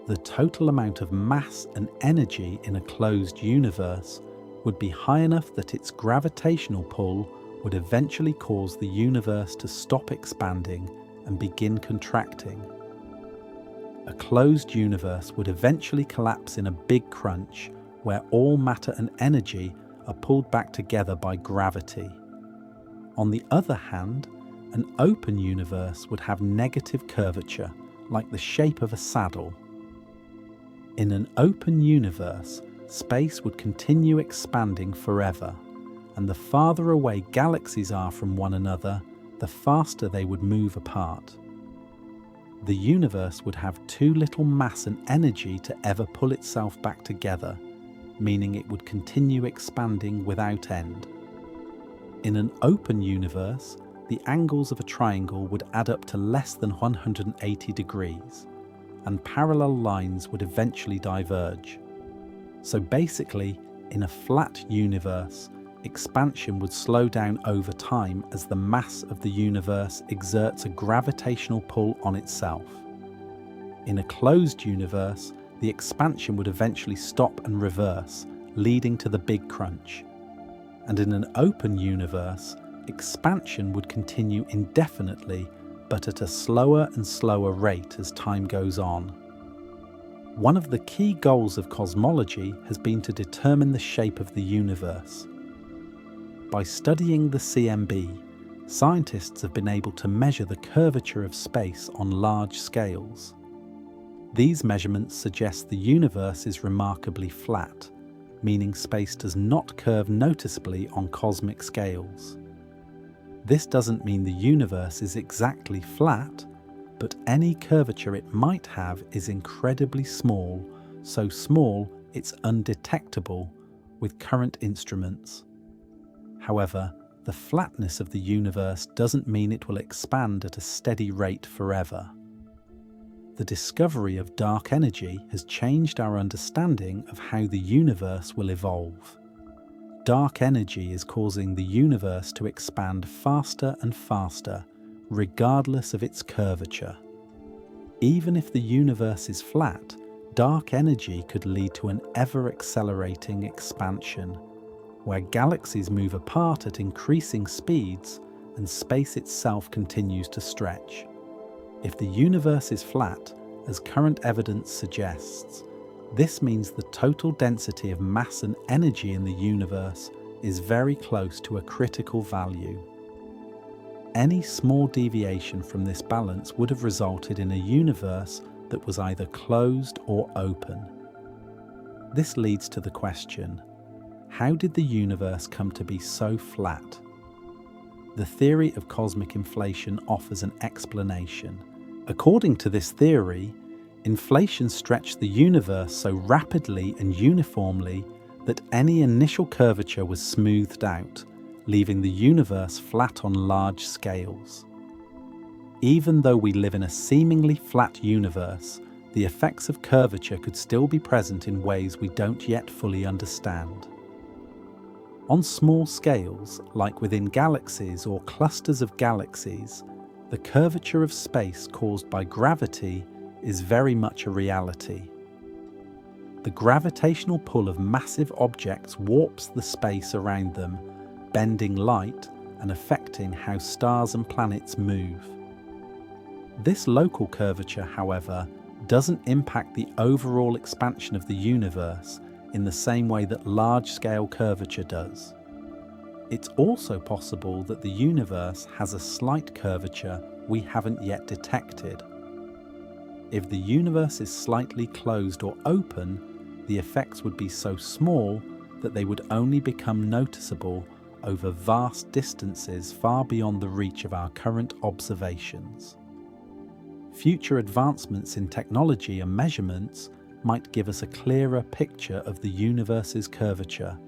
The total amount of mass and energy in a closed universe would be high enough that its gravitational pull would eventually cause the universe to stop expanding and begin contracting. A closed universe would eventually collapse in a big crunch where all matter and energy are pulled back together by gravity. On the other hand, an open universe would have negative curvature, like the shape of a saddle. In an open universe, space would continue expanding forever, and the farther away galaxies are from one another, the faster they would move apart. The universe would have too little mass and energy to ever pull itself back together, meaning it would continue expanding without end. In an open universe, the angles of a triangle would add up to less than 180 degrees, and parallel lines would eventually diverge. So basically, in a flat universe, expansion would slow down over time as the mass of the universe exerts a gravitational pull on itself. In a closed universe, the expansion would eventually stop and reverse, leading to the Big Crunch. And in an open universe, expansion would continue indefinitely, but at a slower and slower rate as time goes on. One of the key goals of cosmology has been to determine the shape of the universe. By studying the CMB, scientists have been able to measure the curvature of space on large scales. These measurements suggest the universe is remarkably flat, meaning space does not curve noticeably on cosmic scales. This doesn't mean the universe is exactly flat, but any curvature it might have is incredibly small, so small it's undetectable with current instruments. However, the flatness of the universe doesn't mean it will expand at a steady rate forever. The discovery of dark energy has changed our understanding of how the universe will evolve. Dark energy is causing the universe to expand faster and faster, regardless of its curvature. Even if the universe is flat, dark energy could lead to an ever-accelerating expansion, where galaxies move apart at increasing speeds and space itself continues to stretch. If the universe is flat, as current evidence suggests, this means the total density of mass and energy in the universe is very close to a critical value. Any small deviation from this balance would have resulted in a universe that was either closed or open. This leads to the question, how did the universe come to be so flat? The theory of cosmic inflation offers an explanation. According to this theory, inflation stretched the universe so rapidly and uniformly that any initial curvature was smoothed out, leaving the universe flat on large scales. Even though we live in a seemingly flat universe, the effects of curvature could still be present in ways we don't yet fully understand. On small scales, like within galaxies or clusters of galaxies, the curvature of space caused by gravity is very much a reality. The gravitational pull of massive objects warps the space around them, bending light and affecting how stars and planets move. This local curvature, however, doesn't impact the overall expansion of the universe in the same way that large-scale curvature does. It's also possible that the universe has a slight curvature we haven't yet detected. If the universe is slightly closed or open, the effects would be so small that they would only become noticeable over vast distances far beyond the reach of our current observations. Future advancements in technology and measurements might give us a clearer picture of the universe's curvature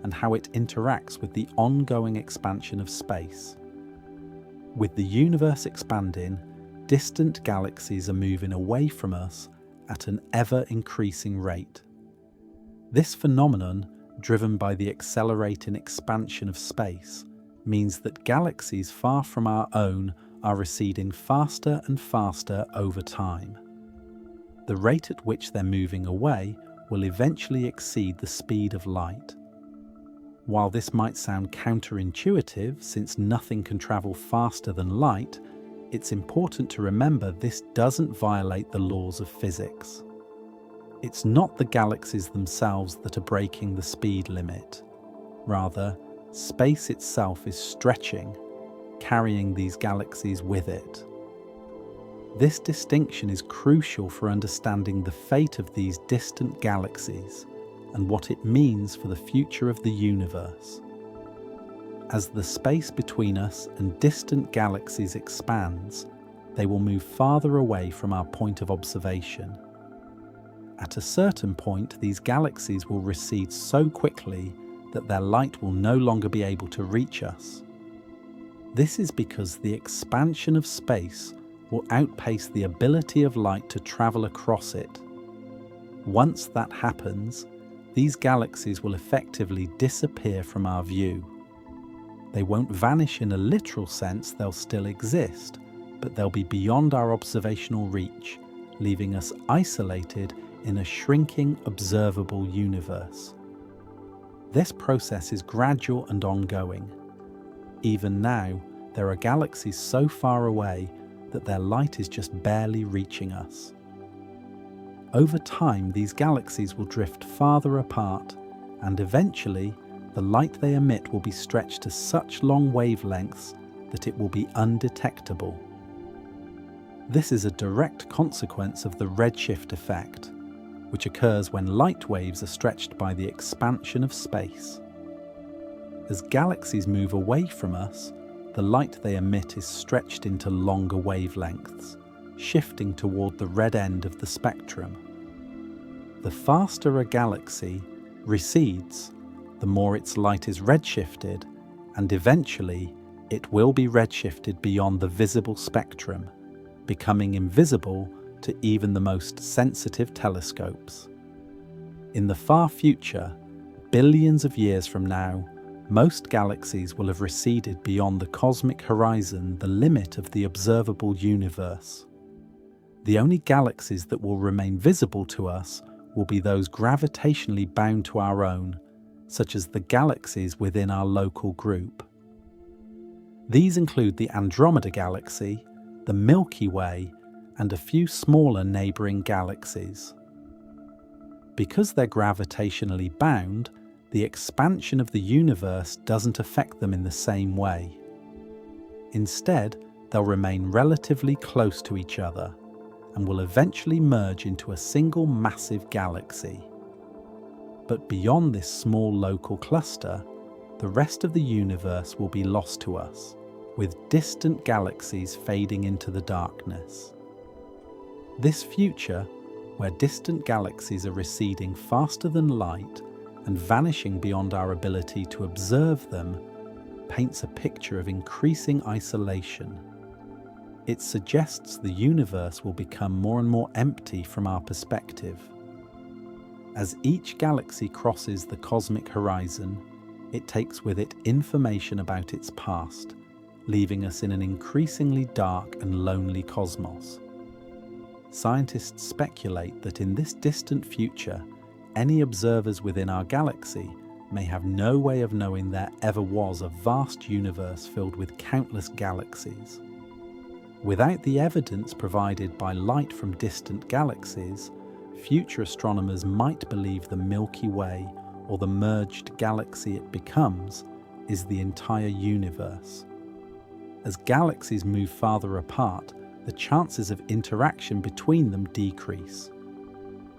and how it interacts with the ongoing expansion of space. With the universe expanding, distant galaxies are moving away from us at an ever-increasing rate. This phenomenon, driven by the accelerating expansion of space, means that galaxies far from our own are receding faster and faster over time. The rate at which they're moving away will eventually exceed the speed of light. While this might sound counterintuitive, since nothing can travel faster than light, it's important to remember this doesn't violate the laws of physics. It's not the galaxies themselves that are breaking the speed limit. Rather, space itself is stretching, carrying these galaxies with it. This distinction is crucial for understanding the fate of these distant galaxies and what it means for the future of the universe. As the space between us and distant galaxies expands, they will move farther away from our point of observation. At a certain point, these galaxies will recede so quickly that their light will no longer be able to reach us. This is because the expansion of space will outpace the ability of light to travel across it. Once that happens, these galaxies will effectively disappear from our view. They won't vanish in a literal sense, they'll still exist, but they'll be beyond our observational reach, leaving us isolated in a shrinking, observable universe. This process is gradual and ongoing. Even now, there are galaxies so far away that their light is just barely reaching us. Over time, these galaxies will drift farther apart, and eventually, the light they emit will be stretched to such long wavelengths that it will be undetectable. This is a direct consequence of the redshift effect, which occurs when light waves are stretched by the expansion of space. As galaxies move away from us, the light they emit is stretched into longer wavelengths, shifting toward the red end of the spectrum. The faster a galaxy recedes, the more its light is redshifted, and eventually it will be redshifted beyond the visible spectrum, becoming invisible to even the most sensitive telescopes. In the far future, billions of years from now, most galaxies will have receded beyond the cosmic horizon, the limit of the observable universe. The only galaxies that will remain visible to us will be those gravitationally bound to our own, such as the galaxies within our local group. These include the Andromeda Galaxy, the Milky Way, and a few smaller neighbouring galaxies. Because they're gravitationally bound, the expansion of the universe doesn't affect them in the same way. Instead, they'll remain relatively close to each other and will eventually merge into a single massive galaxy. But beyond this small local cluster, the rest of the universe will be lost to us, with distant galaxies fading into the darkness. This future, where distant galaxies are receding faster than light and vanishing beyond our ability to observe them, paints a picture of increasing isolation. It suggests the universe will become more and more empty from our perspective. As each galaxy crosses the cosmic horizon, it takes with it information about its past, leaving us in an increasingly dark and lonely cosmos. Scientists speculate that in this distant future, any observers within our galaxy may have no way of knowing there ever was a vast universe filled with countless galaxies. Without the evidence provided by light from distant galaxies, future astronomers might believe the Milky Way, or the merged galaxy it becomes, is the entire universe. As galaxies move farther apart, the chances of interaction between them decrease.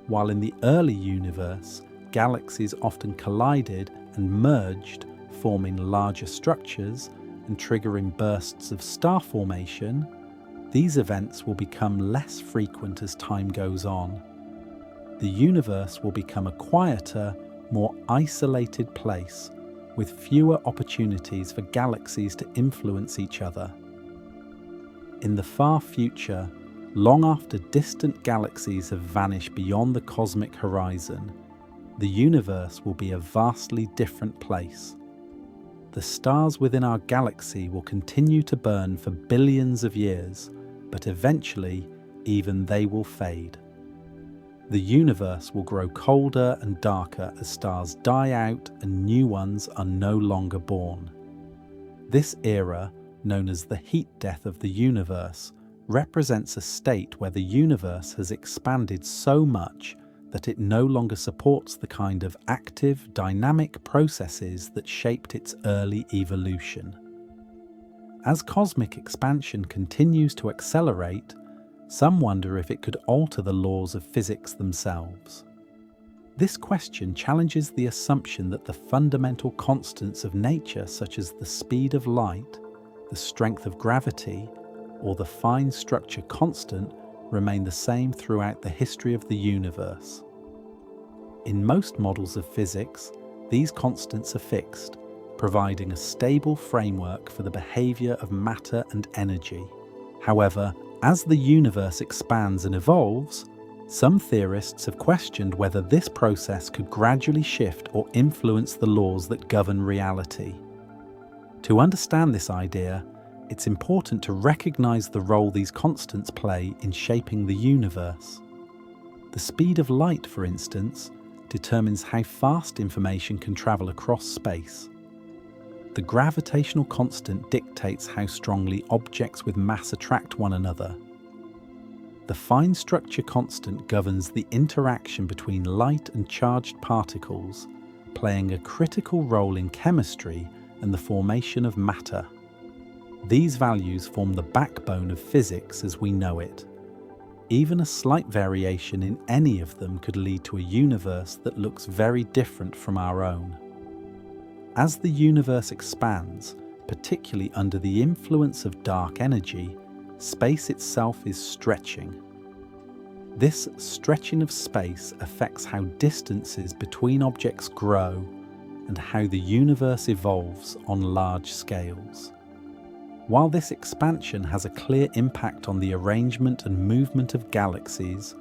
While in the early universe, galaxies often collided and merged, forming larger structures and triggering bursts of star formation, these events will become less frequent as time goes on. The universe will become a quieter, more isolated place, with fewer opportunities for galaxies to influence each other. In the far future, long after distant galaxies have vanished beyond the cosmic horizon, the universe will be a vastly different place. The stars within our galaxy will continue to burn for billions of years, but eventually, even they will fade. The universe will grow colder and darker as stars die out and new ones are no longer born. This era, known as the heat death of the universe, represents a state where the universe has expanded so much that it no longer supports the kind of active, dynamic processes that shaped its early evolution. As cosmic expansion continues to accelerate, some wonder if it could alter the laws of physics themselves. This question challenges the assumption that the fundamental constants of nature, such as the speed of light, the strength of gravity, or the fine structure constant, remain the same throughout the history of the universe. In most models of physics, these constants are fixed, providing a stable framework for the behavior of matter and energy. However, as the universe expands and evolves, some theorists have questioned whether this process could gradually shift or influence the laws that govern reality. To understand this idea, it's important to recognize the role these constants play in shaping the universe. The speed of light, for instance, determines how fast information can travel across space. The gravitational constant dictates how strongly objects with mass attract one another. The fine structure constant governs the interaction between light and charged particles, playing a critical role in chemistry and the formation of matter. These values form the backbone of physics as we know it. Even a slight variation in any of them could lead to a universe that looks very different from our own. As the universe expands, particularly under the influence of dark energy, space itself is stretching. This stretching of space affects how distances between objects grow and how the universe evolves on large scales. While this expansion has a clear impact on the arrangement and movement of galaxies,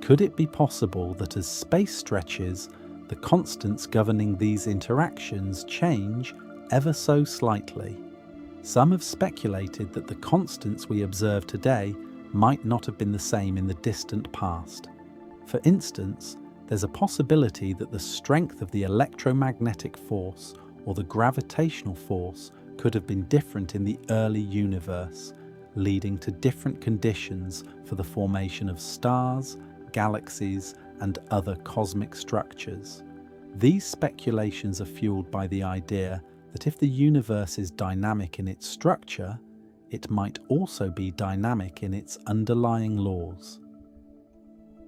could it be possible that as space stretches, the constants governing these interactions change ever so slightly? Some have speculated that the constants we observe today might not have been the same in the distant past. For instance, there's a possibility that the strength of the electromagnetic force or the gravitational force could have been different in the early universe, leading to different conditions for the formation of stars, galaxies, and other cosmic structures. These speculations are fueled by the idea that if the universe is dynamic in its structure, it might also be dynamic in its underlying laws.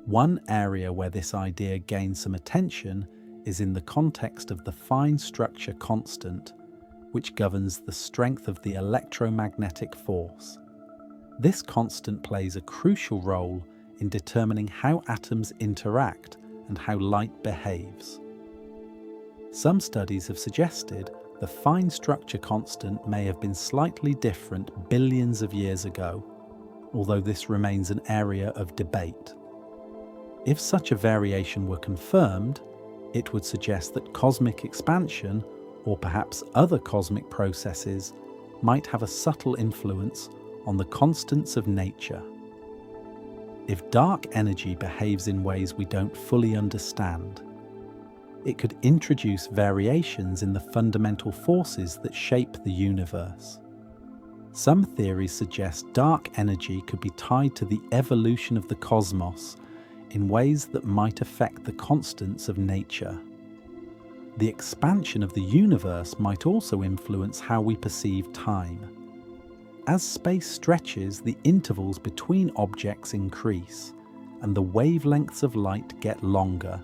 One area where this idea gains some attention is in the context of the fine structure constant, which governs the strength of the electromagnetic force. This constant plays a crucial role in determining how atoms interact and how light behaves. Some studies have suggested the fine structure constant may have been slightly different billions of years ago, although this remains an area of debate. If such a variation were confirmed, it would suggest that cosmic expansion, or perhaps other cosmic processes, might have a subtle influence on the constants of nature. If dark energy behaves in ways we don't fully understand, it could introduce variations in the fundamental forces that shape the universe. Some theories suggest dark energy could be tied to the evolution of the cosmos in ways that might affect the constants of nature. The expansion of the universe might also influence how we perceive time. As space stretches, the intervals between objects increase, and the wavelengths of light get longer.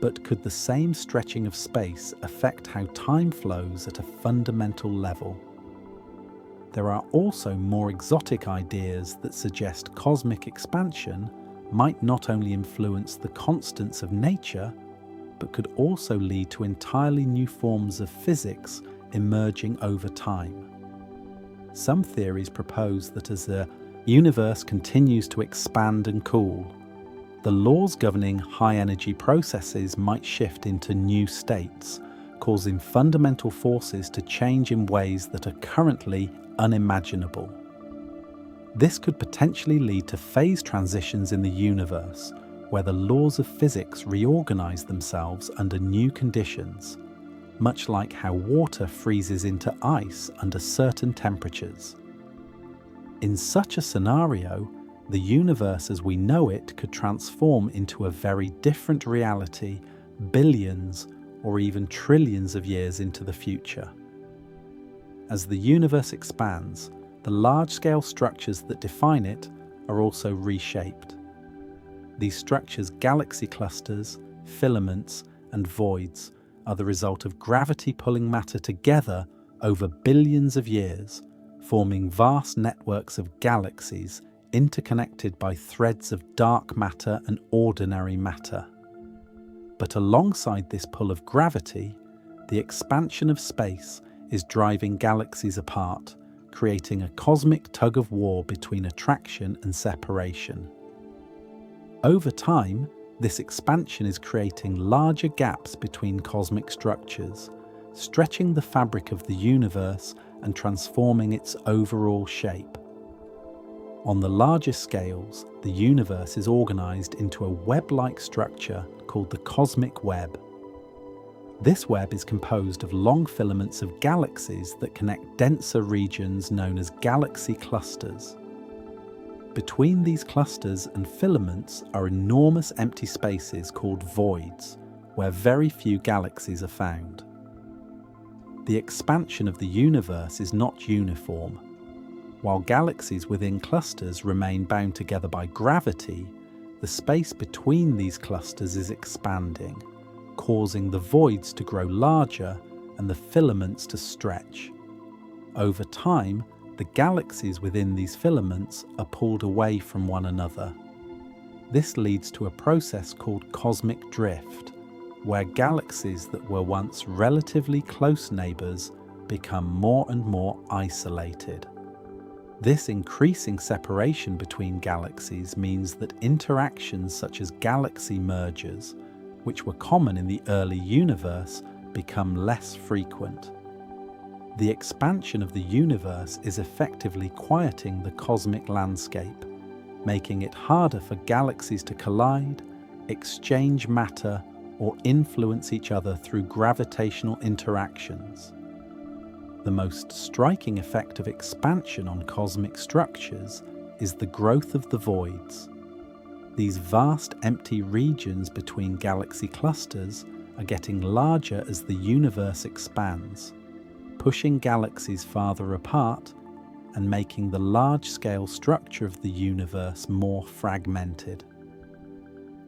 But could the same stretching of space affect how time flows at a fundamental level? There are also more exotic ideas that suggest cosmic expansion might not only influence the constants of nature, but could also lead to entirely new forms of physics emerging over time. Some theories propose that as the universe continues to expand and cool, the laws governing high-energy processes might shift into new states, causing fundamental forces to change in ways that are currently unimaginable. This could potentially lead to phase transitions in the universe, where the laws of physics reorganize themselves under new conditions, much like how water freezes into ice under certain temperatures. In such a scenario, the universe as we know it could transform into a very different reality billions or even trillions of years into the future. As the universe expands, the large-scale structures that define it are also reshaped. These structures, galaxy clusters, filaments, and voids, are the result of gravity pulling matter together over billions of years, forming vast networks of galaxies interconnected by threads of dark matter and ordinary matter. But alongside this pull of gravity, the expansion of space is driving galaxies apart, creating a cosmic tug-of-war between attraction and separation. Over time, this expansion is creating larger gaps between cosmic structures, stretching the fabric of the universe and transforming its overall shape. On the larger scales, the universe is organized into a web-like structure called the cosmic web. This web is composed of long filaments of galaxies that connect denser regions known as galaxy clusters. Between these clusters and filaments are enormous empty spaces called voids, where very few galaxies are found. The expansion of the universe is not uniform. While galaxies within clusters remain bound together by gravity, the space between these clusters is expanding, causing the voids to grow larger and the filaments to stretch. Over time, the galaxies within these filaments are pulled away from one another. This leads to a process called cosmic drift, where galaxies that were once relatively close neighbors become more and more isolated. This increasing separation between galaxies means that interactions such as galaxy mergers, which were common in the early universe, become less frequent. The expansion of the universe is effectively quieting the cosmic landscape, making it harder for galaxies to collide, exchange matter, or influence each other through gravitational interactions. The most striking effect of expansion on cosmic structures is the growth of the voids. These vast empty regions between galaxy clusters are getting larger as the universe expands, pushing galaxies farther apart and making the large-scale structure of the universe more fragmented.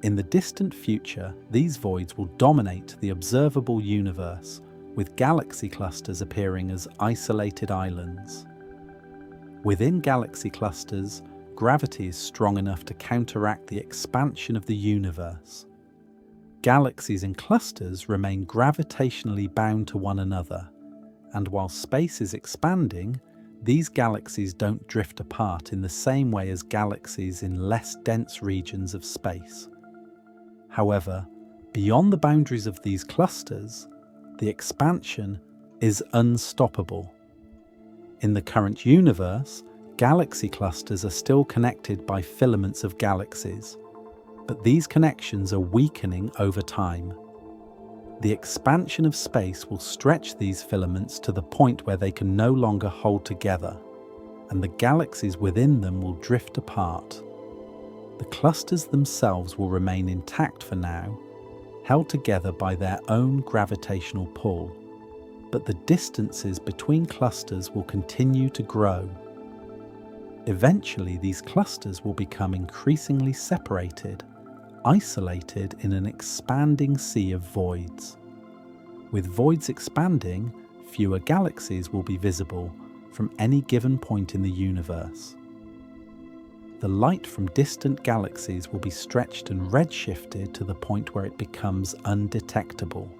In the distant future, these voids will dominate the observable universe, with galaxy clusters appearing as isolated islands. Within galaxy clusters, gravity is strong enough to counteract the expansion of the universe. Galaxies and clusters remain gravitationally bound to one another, and while space is expanding, these galaxies don't drift apart in the same way as galaxies in less dense regions of space. However, beyond the boundaries of these clusters, The expansion is unstoppable. In the current universe, galaxy clusters are still connected by filaments of galaxies, but these connections are weakening over time. The expansion of space will stretch these filaments to the point where they can no longer hold together, and the galaxies within them will drift apart. The clusters themselves will remain intact for now, held together by their own gravitational pull, but the distances between clusters will continue to grow. Eventually, these clusters will become increasingly separated, isolated in an expanding sea of voids. With voids expanding, fewer galaxies will be visible from any given point in the universe. The light from distant galaxies will be stretched and redshifted to the point where it becomes undetectable.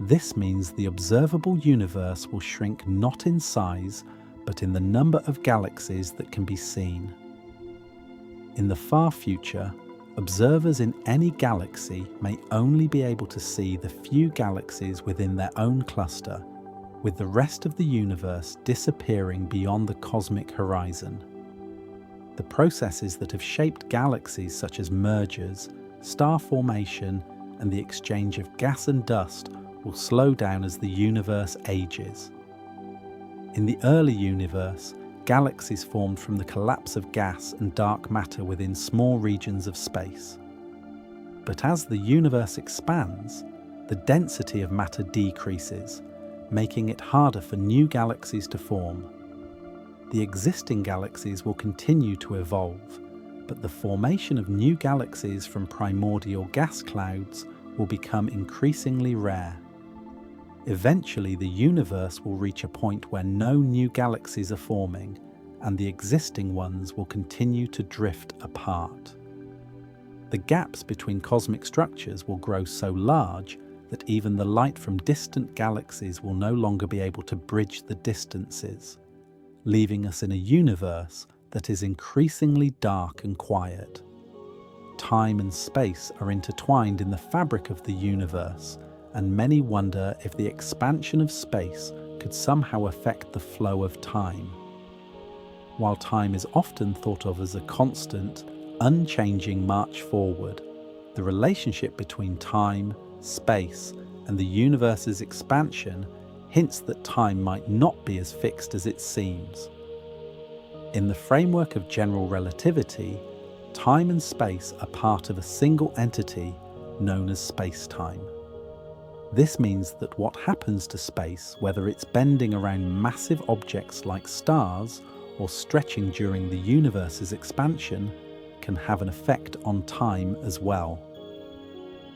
This means the observable universe will shrink not in size, but in the number of galaxies that can be seen. In the far future, observers in any galaxy may only be able to see the few galaxies within their own cluster, with the rest of the universe disappearing beyond the cosmic horizon. The processes that have shaped galaxies, such as mergers, star formation, and the exchange of gas and dust, will slow down as the universe ages. In the early universe, galaxies formed from the collapse of gas and dark matter within small regions of space. But as the universe expands, the density of matter decreases, making it harder for new galaxies to form. The existing galaxies will continue to evolve, but the formation of new galaxies from primordial gas clouds will become increasingly rare. Eventually, the universe will reach a point where no new galaxies are forming, and the existing ones will continue to drift apart. The gaps between cosmic structures will grow so large that even the light from distant galaxies will no longer be able to bridge the distances, leaving us in a universe that is increasingly dark and quiet. Time and space are intertwined in the fabric of the universe, and many wonder if the expansion of space could somehow affect the flow of time. While time is often thought of as a constant, unchanging march forward, the relationship between time, space, and the universe's expansion hints that time might not be as fixed as it seems. In the framework of general relativity, time and space are part of a single entity known as space-time. This means that what happens to space, whether it's bending around massive objects like stars or stretching during the universe's expansion, can have an effect on time as well.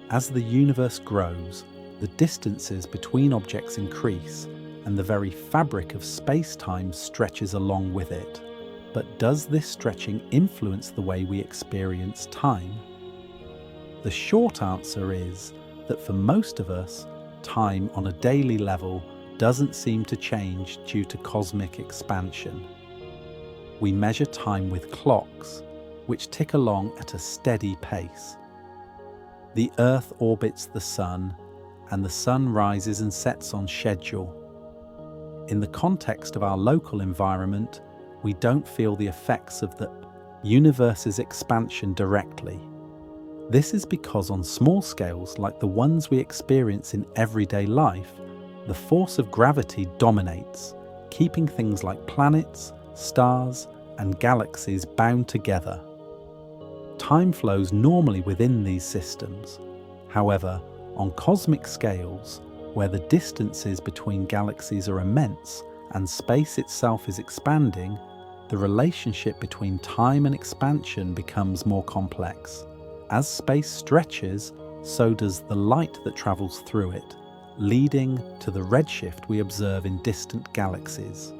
As the universe grows, the distances between objects increase, and the very fabric of space-time stretches along with it. But does this stretching influence the way we experience time? The short answer is that for most of us, time on a daily level doesn't seem to change due to cosmic expansion. We measure time with clocks, which tick along at a steady pace. The Earth orbits the Sun, and the Sun rises and sets on schedule. In the context of our local environment, we don't feel the effects of the universe's expansion directly. This is because on small scales like the ones we experience in everyday life, the force of gravity dominates, keeping things like planets, stars, and galaxies bound together. Time flows normally within these systems. However, on cosmic scales, where the distances between galaxies are immense and space itself is expanding, the relationship between time and expansion becomes more complex. As space stretches, so does the light that travels through it, leading to the redshift we observe in distant galaxies.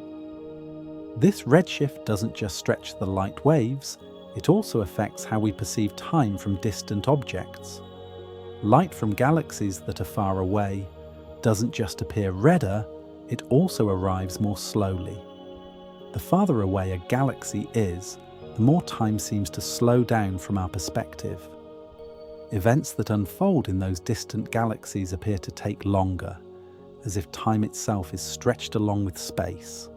This redshift doesn't just stretch the light waves, it also affects how we perceive time from distant objects. Light from galaxies that are far away doesn't just appear redder, it also arrives more slowly. The farther away a galaxy is, the more time seems to slow down from our perspective. Events that unfold in those distant galaxies appear to take longer, as if time itself is stretched along with space.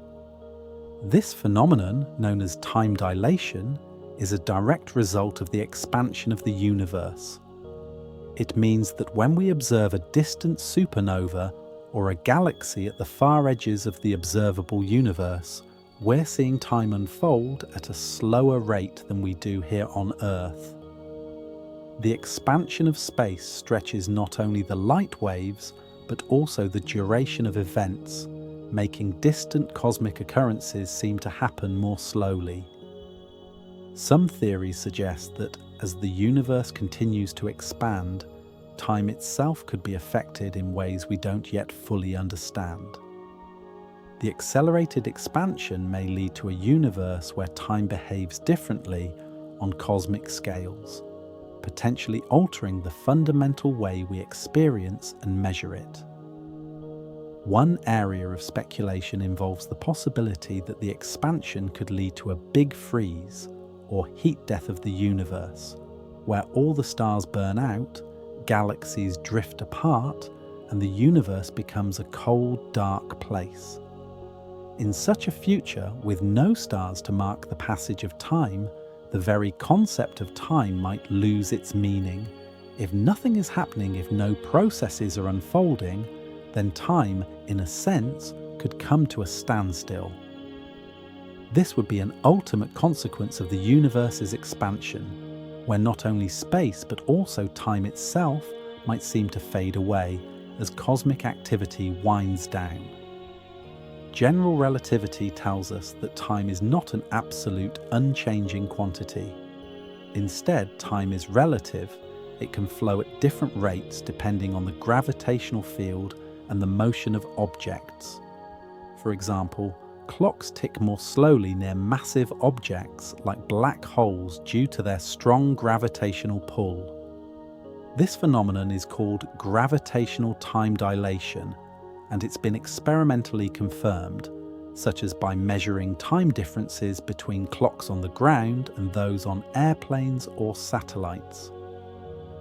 This phenomenon, known as time dilation, is a direct result of the expansion of the universe. It means that when we observe a distant supernova or a galaxy at the far edges of the observable universe, we're seeing time unfold at a slower rate than we do here on Earth. The expansion of space stretches not only the light waves, but also the duration of events, making distant cosmic occurrences seem to happen more slowly. Some theories suggest that as the universe continues to expand, time itself could be affected in ways we don't yet fully understand. The accelerated expansion may lead to a universe where time behaves differently on cosmic scales, potentially altering the fundamental way we experience and measure it. One area of speculation involves the possibility that the expansion could lead to a big freeze, or heat death of the universe, where all the stars burn out, galaxies drift apart, and the universe becomes a cold, dark place. In such a future, with no stars to mark the passage of time, the very concept of time might lose its meaning. If nothing is happening, if no processes are unfolding, then time, in a sense, could come to a standstill. This would be an ultimate consequence of the universe's expansion, where not only space but also time itself might seem to fade away as cosmic activity winds down. General relativity tells us that time is not an absolute, unchanging quantity. Instead, time is relative. It can flow at different rates depending on the gravitational field and the motion of objects. For example, clocks tick more slowly near massive objects like black holes due to their strong gravitational pull. This phenomenon is called gravitational time dilation, and it's been experimentally confirmed, such as by measuring time differences between clocks on the ground and those on airplanes or satellites.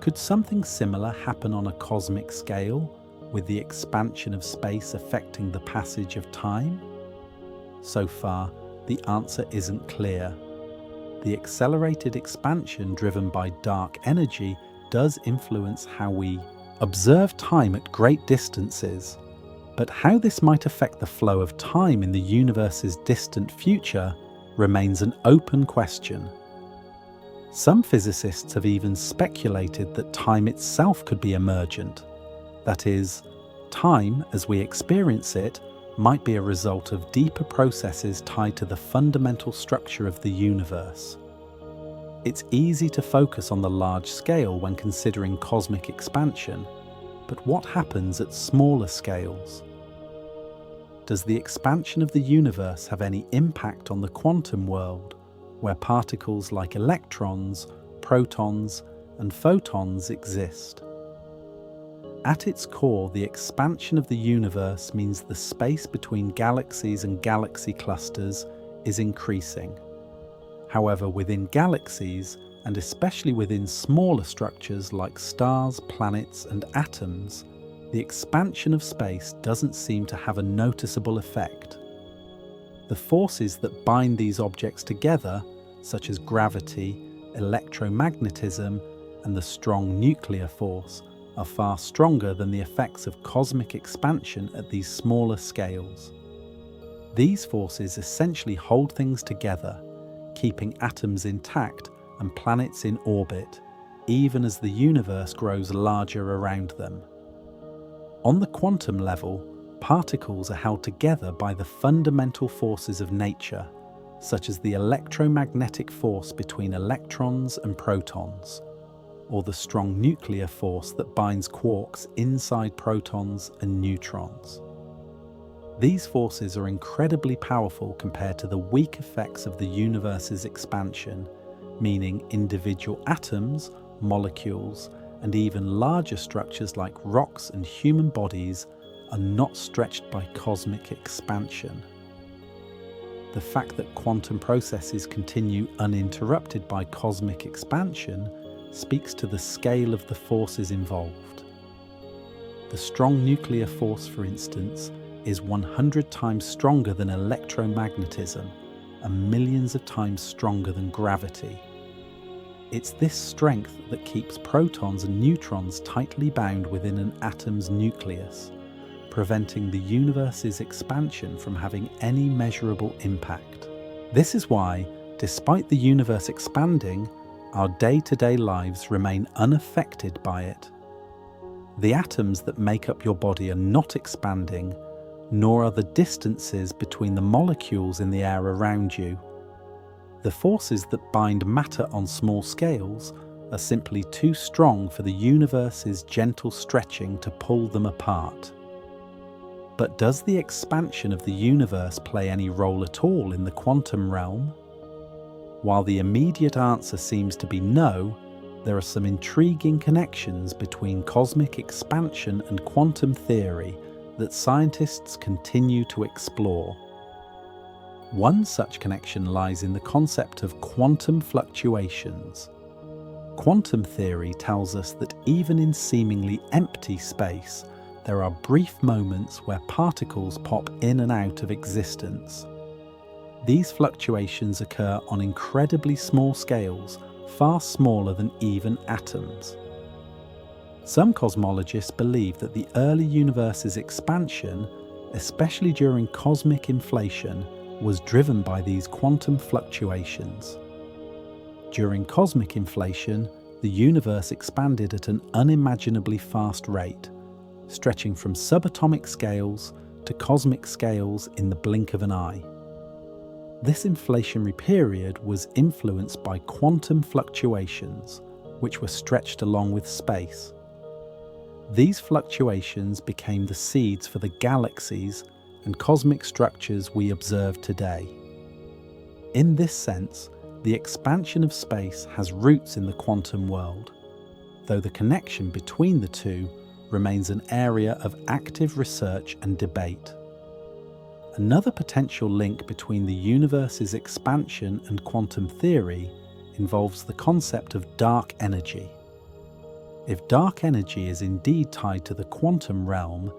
Could something similar happen on a cosmic scale, with the expansion of space affecting the passage of time? So far, the answer isn't clear. The accelerated expansion driven by dark energy does influence how we observe time at great distances, but how this might affect the flow of time in the universe's distant future remains an open question. Some physicists have even speculated that time itself could be emergent. That is, time, as we experience it, might be a result of deeper processes tied to the fundamental structure of the universe. It's easy to focus on the large scale when considering cosmic expansion, but what happens at smaller scales? Does the expansion of the universe have any impact on the quantum world, where particles like electrons, protons, and photons exist? At its core, the expansion of the universe means the space between galaxies and galaxy clusters is increasing. However, within galaxies, and especially within smaller structures like stars, planets, and atoms, the expansion of space doesn't seem to have a noticeable effect. The forces that bind these objects together, such as gravity, electromagnetism, and the strong nuclear force, are far stronger than the effects of cosmic expansion at these smaller scales. These forces essentially hold things together, keeping atoms intact and planets in orbit, even as the universe grows larger around them. On the quantum level, particles are held together by the fundamental forces of nature, such as the electromagnetic force between electrons and protons, or the strong nuclear force that binds quarks inside protons and neutrons. These forces are incredibly powerful compared to the weak effects of the universe's expansion, meaning individual atoms, molecules, and even larger structures like rocks and human bodies are not stretched by cosmic expansion. The fact that quantum processes continue uninterrupted by cosmic expansion speaks to the scale of the forces involved. The strong nuclear force, for instance, is 100 times stronger than electromagnetism and millions of times stronger than gravity. It's this strength that keeps protons and neutrons tightly bound within an atom's nucleus, preventing the universe's expansion from having any measurable impact. This is why, despite the universe expanding, our day-to-day lives remain unaffected by it. The atoms that make up your body are not expanding, nor are the distances between the molecules in the air around you. The forces that bind matter on small scales are simply too strong for the universe's gentle stretching to pull them apart. But does the expansion of the universe play any role at all in the quantum realm? While the immediate answer seems to be no, there are some intriguing connections between cosmic expansion and quantum theory that scientists continue to explore. One such connection lies in the concept of quantum fluctuations. Quantum theory tells us that even in seemingly empty space, there are brief moments where particles pop in and out of existence. These fluctuations occur on incredibly small scales, far smaller than even atoms. Some cosmologists believe that the early universe's expansion, especially during cosmic inflation, was driven by these quantum fluctuations. During cosmic inflation, the universe expanded at an unimaginably fast rate, stretching from subatomic scales to cosmic scales in the blink of an eye. This inflationary period was influenced by quantum fluctuations, which were stretched along with space. These fluctuations became the seeds for the galaxies and cosmic structures we observe today. In this sense, the expansion of space has roots in the quantum world, though the connection between the two remains an area of active research and debate. Another potential link between the universe's expansion and quantum theory involves the concept of dark energy. If dark energy is indeed tied to the quantum realm,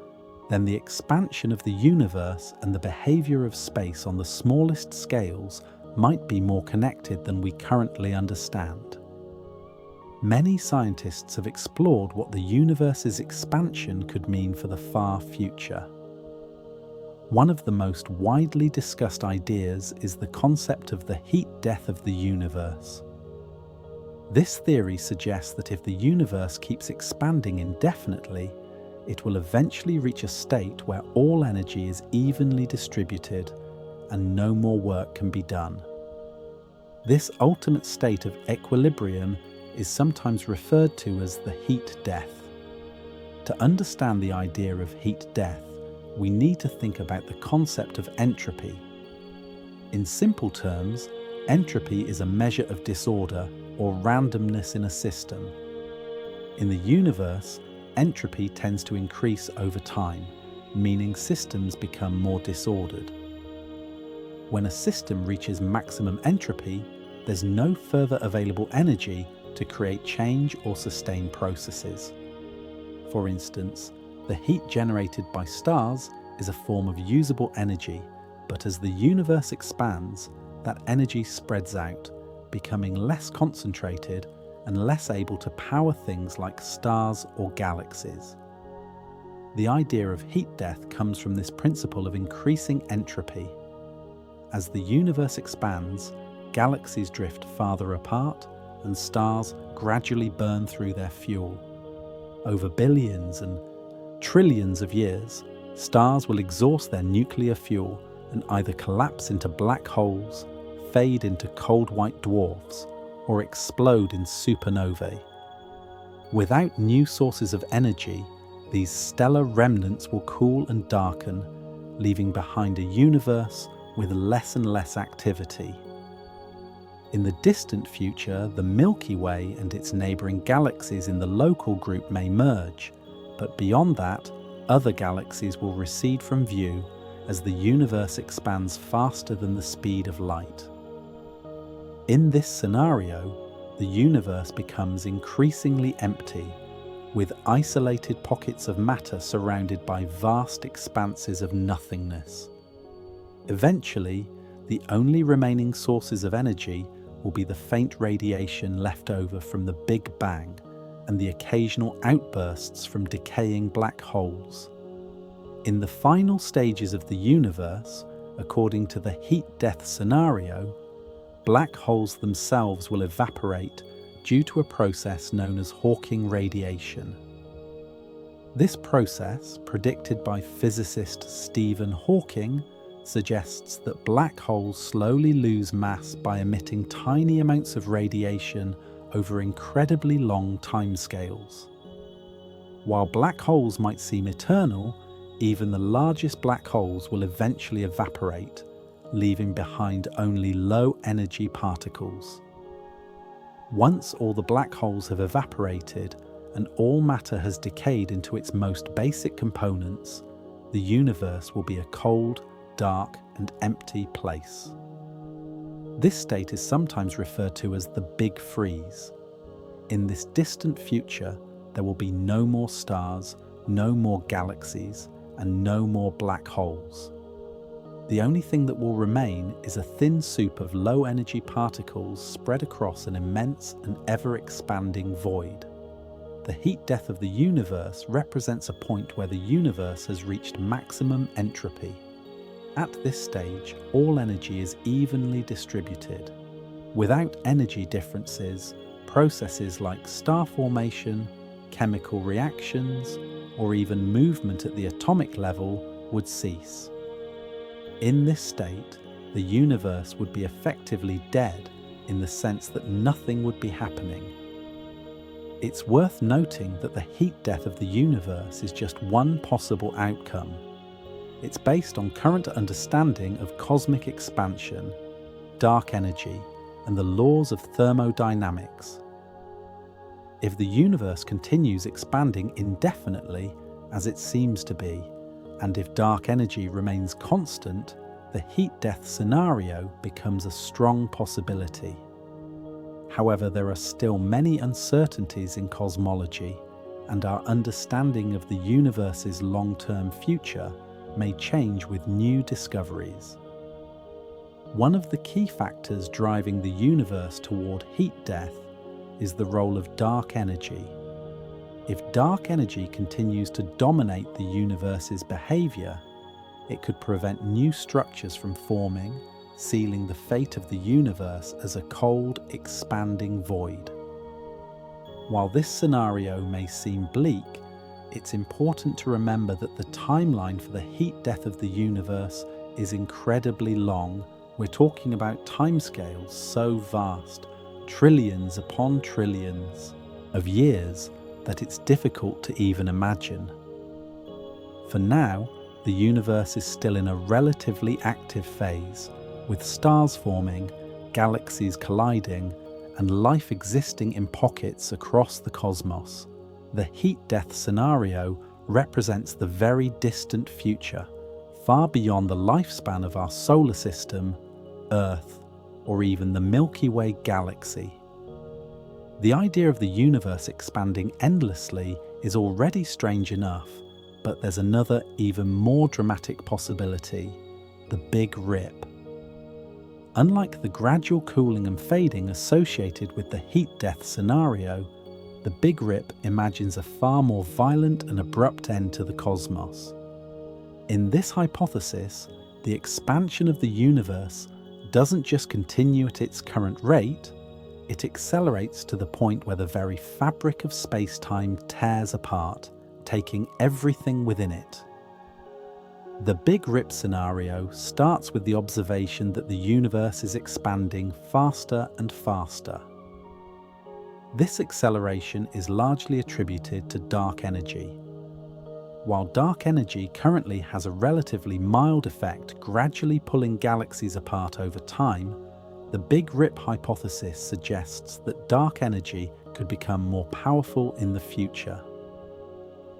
then the expansion of the universe and the behavior of space on the smallest scales might be more connected than we currently understand. Many scientists have explored what the universe's expansion could mean for the far future. One of the most widely discussed ideas is the concept of the heat death of the universe. This theory suggests that if the universe keeps expanding indefinitely, it will eventually reach a state where all energy is evenly distributed and no more work can be done. This ultimate state of equilibrium is sometimes referred to as the heat death. To understand the idea of heat death, we need to think about the concept of entropy. In simple terms, entropy is a measure of disorder or randomness in a system. In the universe, entropy tends to increase over time, meaning systems become more disordered. When a system reaches maximum entropy, there's no further available energy to create change or sustain processes. For instance, the heat generated by stars is a form of usable energy, but as the universe expands, that energy spreads out, becoming less concentrated and less able to power things like stars or galaxies. The idea of heat death comes from this principle of increasing entropy. As the universe expands, galaxies drift farther apart and stars gradually burn through their fuel. Over billions and trillions of years, stars will exhaust their nuclear fuel and either collapse into black holes, fade into cold white dwarfs, or explode in supernovae. Without new sources of energy, these stellar remnants will cool and darken, leaving behind a universe with less and less activity. In the distant future, the Milky Way and its neighbouring galaxies in the local group may merge, but beyond that, other galaxies will recede from view as the universe expands faster than the speed of light. In this scenario, the universe becomes increasingly empty, with isolated pockets of matter surrounded by vast expanses of nothingness. Eventually, the only remaining sources of energy will be the faint radiation left over from the Big Bang and the occasional outbursts from decaying black holes. In the final stages of the universe, according to the heat-death scenario, black holes themselves will evaporate due to a process known as Hawking radiation. This process, predicted by physicist Stephen Hawking, suggests that black holes slowly lose mass by emitting tiny amounts of radiation over incredibly long timescales. While black holes might seem eternal, even the largest black holes will eventually evaporate, leaving behind only low-energy particles. Once all the black holes have evaporated and all matter has decayed into its most basic components, the universe will be a cold, dark, and empty place. This state is sometimes referred to as the Big Freeze. In this distant future, there will be no more stars, no more galaxies, and no more black holes. The only thing that will remain is a thin soup of low-energy particles spread across an immense and ever-expanding void. The heat death of the universe represents a point where the universe has reached maximum entropy. At this stage, all energy is evenly distributed. Without energy differences, processes like star formation, chemical reactions, or even movement at the atomic level would cease. In this state, the universe would be effectively dead in the sense that nothing would be happening. It's worth noting that the heat death of the universe is just one possible outcome. It's based on current understanding of cosmic expansion, dark energy, and the laws of thermodynamics. If the universe continues expanding indefinitely, as it seems to be, and if dark energy remains constant, the heat death scenario becomes a strong possibility. However, there are still many uncertainties in cosmology, and our understanding of the universe's long-term future may change with new discoveries. One of the key factors driving the universe toward heat death is the role of dark energy. If dark energy continues to dominate the universe's behavior, it could prevent new structures from forming, sealing the fate of the universe as a cold, expanding void. While this scenario may seem bleak, it's important to remember that the timeline for the heat death of the universe is incredibly long. We're talking about timescales so vast, trillions upon trillions of years, that it's difficult to even imagine. For now, the universe is still in a relatively active phase, with stars forming, galaxies colliding, and life existing in pockets across the cosmos. The heat death scenario represents the very distant future, far beyond the lifespan of our solar system, Earth, or even the Milky Way galaxy. The idea of the universe expanding endlessly is already strange enough, but there's another even more dramatic possibility: the Big Rip. Unlike the gradual cooling and fading associated with the heat death scenario, the Big Rip imagines a far more violent and abrupt end to the cosmos. In this hypothesis, the expansion of the universe doesn't just continue at its current rate, it accelerates to the point where the very fabric of space-time tears apart, taking everything within it. The Big Rip scenario starts with the observation that the universe is expanding faster and faster. This acceleration is largely attributed to dark energy. While dark energy currently has a relatively mild effect, gradually pulling galaxies apart over time, the Big Rip hypothesis suggests that dark energy could become more powerful in the future.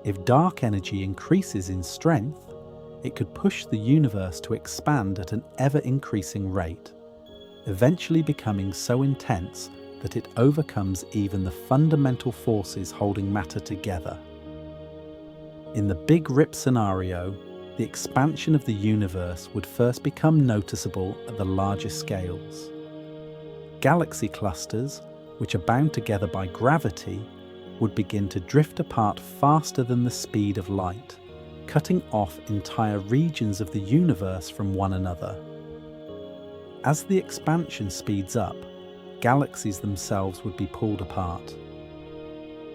If dark energy increases in strength, it could push the universe to expand at an ever-increasing rate, eventually becoming so intense that it overcomes even the fundamental forces holding matter together. In the Big Rip scenario, the expansion of the universe would first become noticeable at the larger scales. Galaxy clusters, which are bound together by gravity, would begin to drift apart faster than the speed of light, cutting off entire regions of the universe from one another. As the expansion speeds up, galaxies themselves would be pulled apart.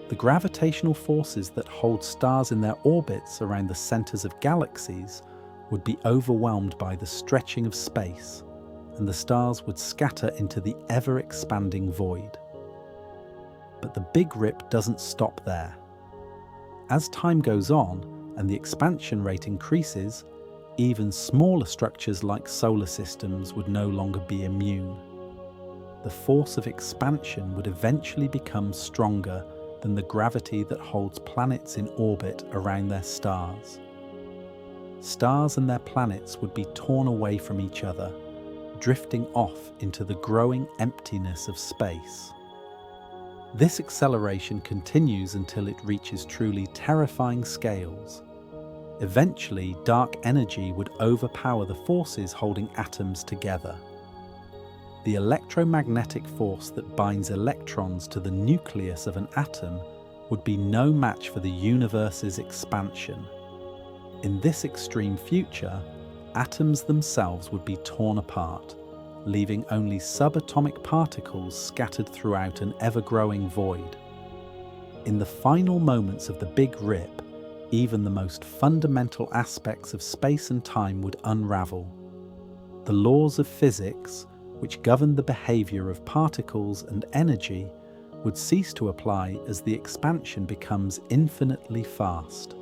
The gravitational forces that hold stars in their orbits around the centers of galaxies would be overwhelmed by the stretching of space, and the stars would scatter into the ever-expanding void. But the Big Rip doesn't stop there. As time goes on and the expansion rate increases, even smaller structures like solar systems would no longer be immune. The force of expansion would eventually become stronger than the gravity that holds planets in orbit around their stars. Stars and their planets would be torn away from each other, drifting off into the growing emptiness of space. This acceleration continues until it reaches truly terrifying scales. Eventually, dark energy would overpower the forces holding atoms together. The electromagnetic force that binds electrons to the nucleus of an atom would be no match for the universe's expansion. In this extreme future, atoms themselves would be torn apart, leaving only subatomic particles scattered throughout an ever-growing void. In the final moments of the Big Rip, even the most fundamental aspects of space and time would unravel. The laws of physics, which govern the behavior of particles and energy, would cease to apply as the expansion becomes infinitely fast.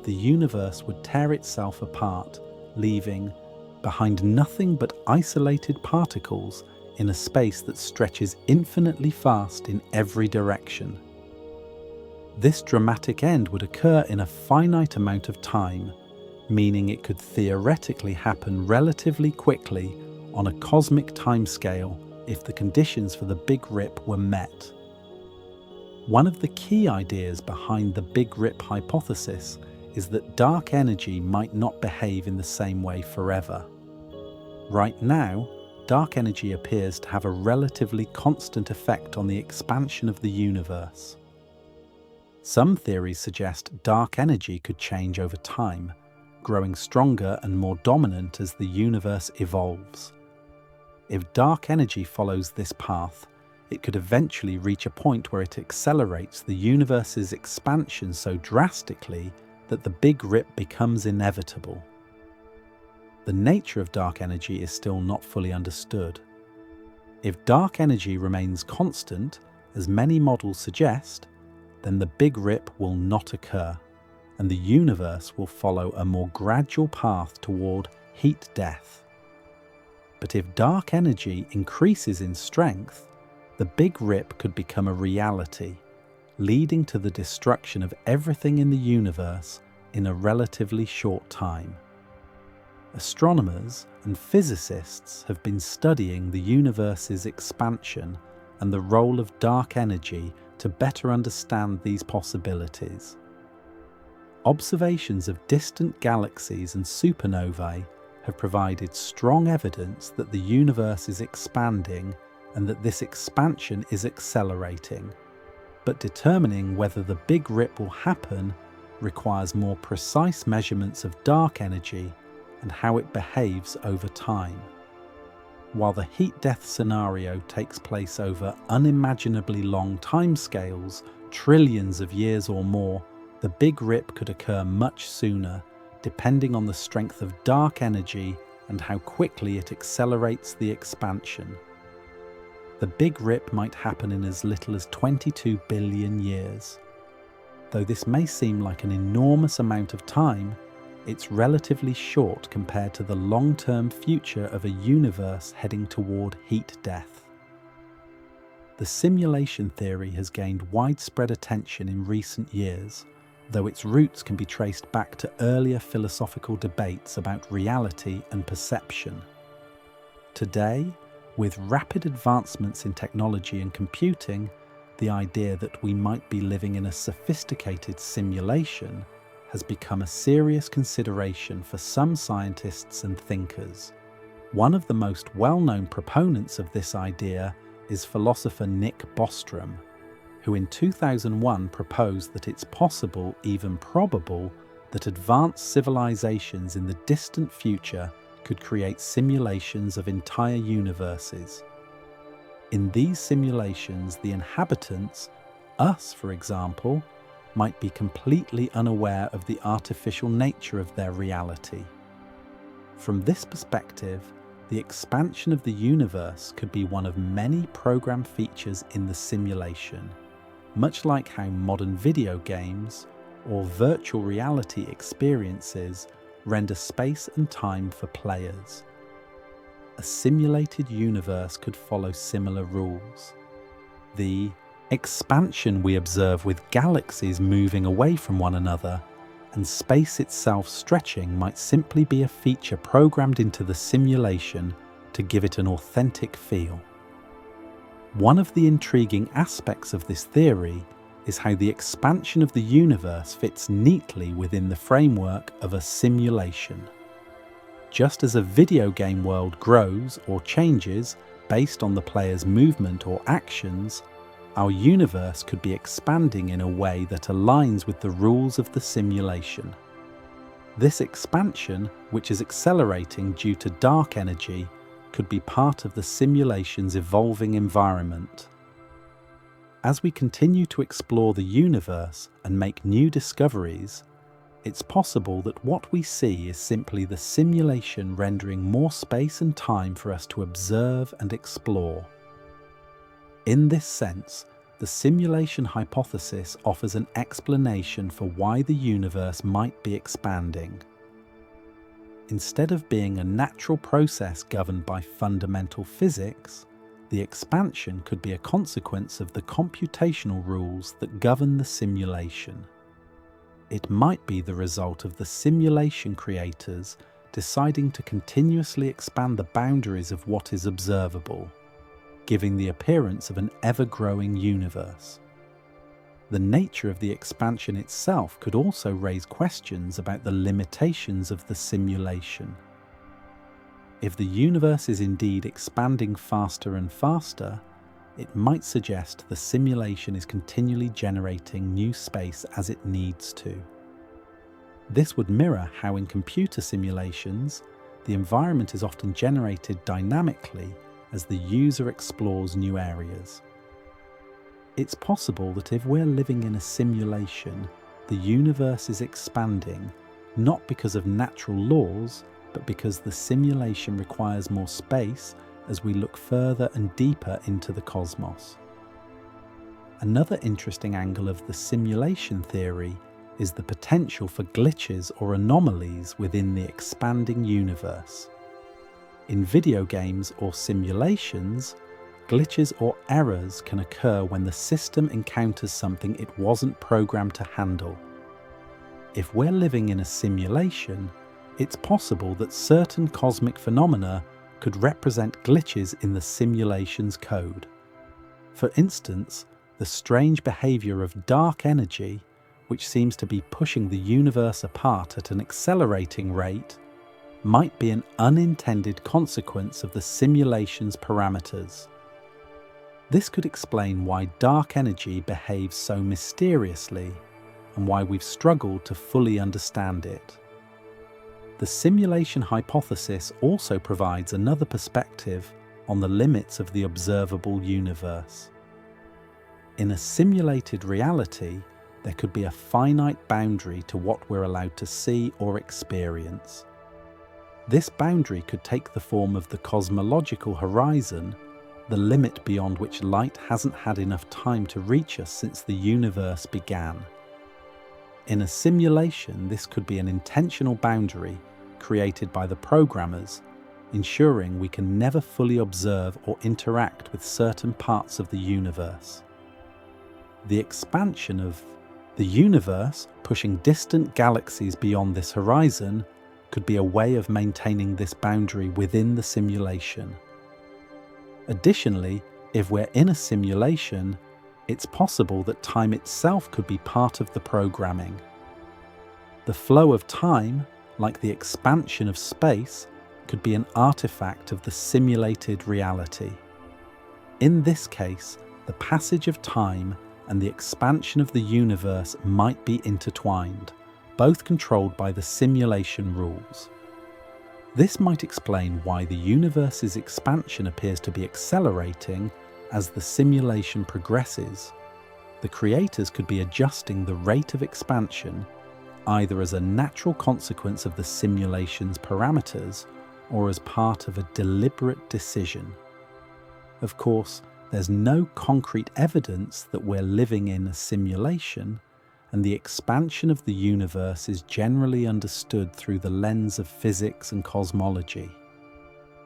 The universe would tear itself apart, leaving behind nothing but isolated particles in a space that stretches infinitely fast in every direction. This dramatic end would occur in a finite amount of time, meaning it could theoretically happen relatively quickly on a cosmic timescale if the conditions for the Big Rip were met. One of the key ideas behind the Big Rip hypothesis is that dark energy might not behave in the same way forever. Right now, dark energy appears to have a relatively constant effect on the expansion of the universe. Some theories suggest dark energy could change over time, growing stronger and more dominant as the universe evolves. If dark energy follows this path, it could eventually reach a point where it accelerates the universe's expansion so drastically that the Big Rip becomes inevitable. The nature of dark energy is still not fully understood. If dark energy remains constant, as many models suggest, then the Big Rip will not occur, and the universe will follow a more gradual path toward heat death. But if dark energy increases in strength, the Big Rip could become a reality, leading to the destruction of everything in the universe in a relatively short time. Astronomers and physicists have been studying the universe's expansion and the role of dark energy to better understand these possibilities. Observations of distant galaxies and supernovae have provided strong evidence that the universe is expanding and that this expansion is accelerating. But determining whether the Big Rip will happen requires more precise measurements of dark energy and how it behaves over time. While the heat death scenario takes place over unimaginably long timescales, trillions of years or more, the Big Rip could occur much sooner, depending on the strength of dark energy and how quickly it accelerates the expansion. The Big Rip might happen in as little as 22 billion years. Though this may seem like an enormous amount of time, it's relatively short compared to the long-term future of a universe heading toward heat death. The simulation theory has gained widespread attention in recent years, though its roots can be traced back to earlier philosophical debates about reality and perception. Today, With rapid advancements in technology and computing, the idea that we might be living in a sophisticated simulation has become a serious consideration for some scientists and thinkers. One of the most well-known proponents of this idea is philosopher Nick Bostrom, who in 2001 proposed that it's possible, even probable, that advanced civilizations in the distant future could create simulations of entire universes. In these simulations, the inhabitants, us for example, might be completely unaware of the artificial nature of their reality. From this perspective, the expansion of the universe could be one of many program features in the simulation, much like how modern video games or virtual reality experiences render space and time for players. A simulated universe could follow similar rules. The expansion we observe with galaxies moving away from one another and space itself stretching might simply be a feature programmed into the simulation to give it an authentic feel. One of the intriguing aspects of this theory is how the expansion of the universe fits neatly within the framework of a simulation. Just as a video game world grows or changes based on the player's movement or actions, our universe could be expanding in a way that aligns with the rules of the simulation. This expansion, which is accelerating due to dark energy, could be part of the simulation's evolving environment. As we continue to explore the universe and make new discoveries, it's possible that what we see is simply the simulation rendering more space and time for us to observe and explore. In this sense, the simulation hypothesis offers an explanation for why the universe might be expanding. Instead of being a natural process governed by fundamental physics, the expansion could be a consequence of the computational rules that govern the simulation. It might be the result of the simulation creators deciding to continuously expand the boundaries of what is observable, giving the appearance of an ever-growing universe. The nature of the expansion itself could also raise questions about the limitations of the simulation. If the universe is indeed expanding faster and faster, it might suggest the simulation is continually generating new space as it needs to. This would mirror how in computer simulations, the environment is often generated dynamically as the user explores new areas. It's possible that if we're living in a simulation, the universe is expanding, not because of natural laws, but because the simulation requires more space as we look further and deeper into the cosmos. Another interesting angle of the simulation theory is the potential for glitches or anomalies within the expanding universe. In video games or simulations, glitches or errors can occur when the system encounters something it wasn't programmed to handle. If we're living in a simulation, it's possible that certain cosmic phenomena could represent glitches in the simulation's code. For instance, the strange behavior of dark energy, which seems to be pushing the universe apart at an accelerating rate, might be an unintended consequence of the simulation's parameters. This could explain why dark energy behaves so mysteriously and why we've struggled to fully understand it. The simulation hypothesis also provides another perspective on the limits of the observable universe. In a simulated reality, there could be a finite boundary to what we're allowed to see or experience. This boundary could take the form of the cosmological horizon, the limit beyond which light hasn't had enough time to reach us since the universe began. In a simulation, this could be an intentional boundary created by the programmers, ensuring we can never fully observe or interact with certain parts of the universe. The expansion of the universe, pushing distant galaxies beyond this horizon, could be a way of maintaining this boundary within the simulation. Additionally, if we're in a simulation, it's possible that time itself could be part of the programming. The flow of time, like the expansion of space, could be an artifact of the simulated reality. In this case, the passage of time and the expansion of the universe might be intertwined, both controlled by the simulation rules. This might explain why the universe's expansion appears to be accelerating as the simulation progresses. The creators could be adjusting the rate of expansion either as a natural consequence of the simulation's parameters or as part of a deliberate decision. Of course, there's no concrete evidence that we're living in a simulation, and the expansion of the universe is generally understood through the lens of physics and cosmology.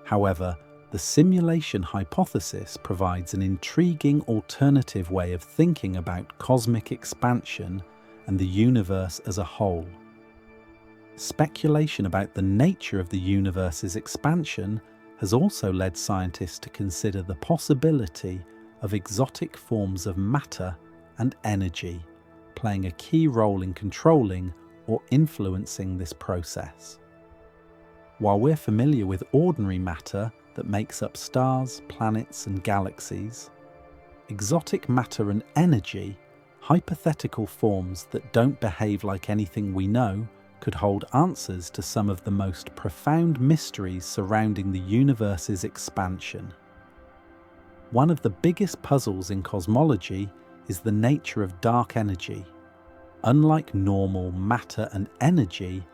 However, the simulation hypothesis provides an intriguing alternative way of thinking about cosmic expansion and the universe as a whole. Speculation about the nature of the universe's expansion has also led scientists to consider the possibility of exotic forms of matter and energy playing a key role in controlling or influencing this process. While we're familiar with ordinary matter that makes up stars, planets, and galaxies, exotic matter and energy, hypothetical forms that don't behave like anything we know, could hold answers to some of the most profound mysteries surrounding the universe's expansion. One of the biggest puzzles in cosmology is the nature of dark energy. Unlike normal matter and energy,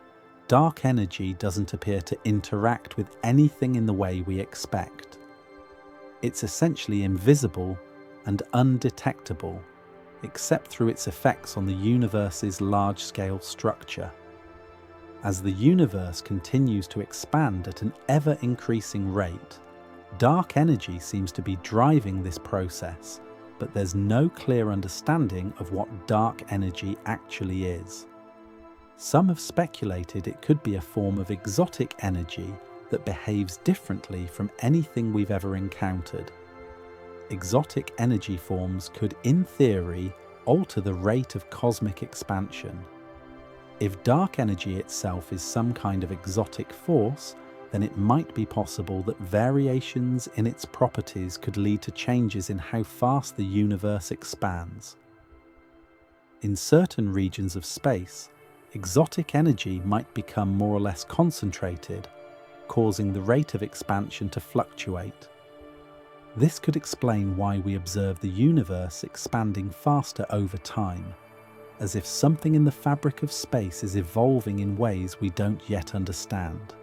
dark energy doesn't appear to interact with anything in the way we expect. It's essentially invisible and undetectable, except through its effects on the universe's large-scale structure. As the universe continues to expand at an ever-increasing rate, dark energy seems to be driving this process, but there's no clear understanding of what dark energy actually is. Some have speculated it could be a form of exotic energy that behaves differently from anything we've ever encountered. Exotic energy forms could, in theory, alter the rate of cosmic expansion. If dark energy itself is some kind of exotic force, then it might be possible that variations in its properties could lead to changes in how fast the universe expands. In certain regions of space, exotic energy might become more or less concentrated, causing the rate of expansion to fluctuate. This could explain why we observe the universe expanding faster over time, as if something in the fabric of space is evolving in ways we don't yet understand.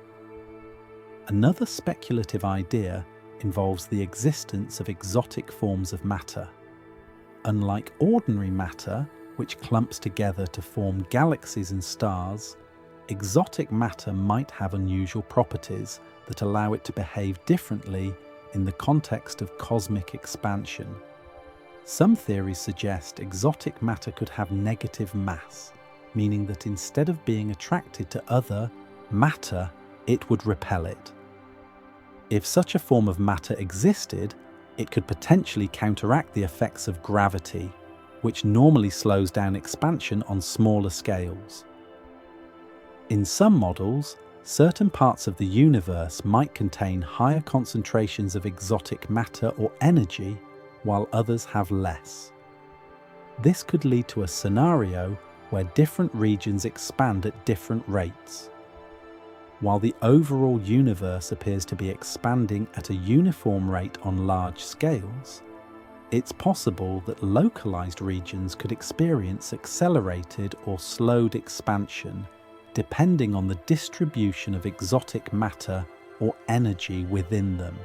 Another speculative idea involves the existence of exotic forms of matter. Unlike ordinary matter, which clumps together to form galaxies and stars, exotic matter might have unusual properties that allow it to behave differently in the context of cosmic expansion. Some theories suggest exotic matter could have negative mass, meaning that instead of being attracted to other matter, it would repel it. If such a form of matter existed, it could potentially counteract the effects of gravity, which normally slows down expansion on smaller scales. In some models, certain parts of the universe might contain higher concentrations of exotic matter or energy, while others have less. This could lead to a scenario where different regions expand at different rates. While the overall universe appears to be expanding at a uniform rate on large scales, it's possible that localized regions could experience accelerated or slowed expansion, depending on the distribution of exotic matter or energy within them.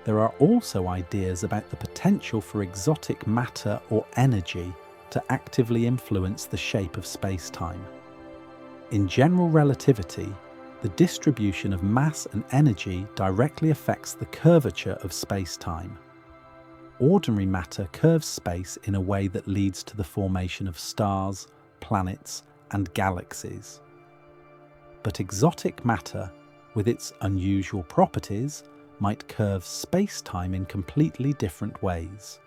There are also ideas about the potential for exotic matter or energy to actively influence the shape of space-time. In general relativity, the distribution of mass and energy directly affects the curvature of space-time. Ordinary matter curves space in a way that leads to the formation of stars, planets, and galaxies. But exotic matter, with its unusual properties, might curve space-time in completely different ways.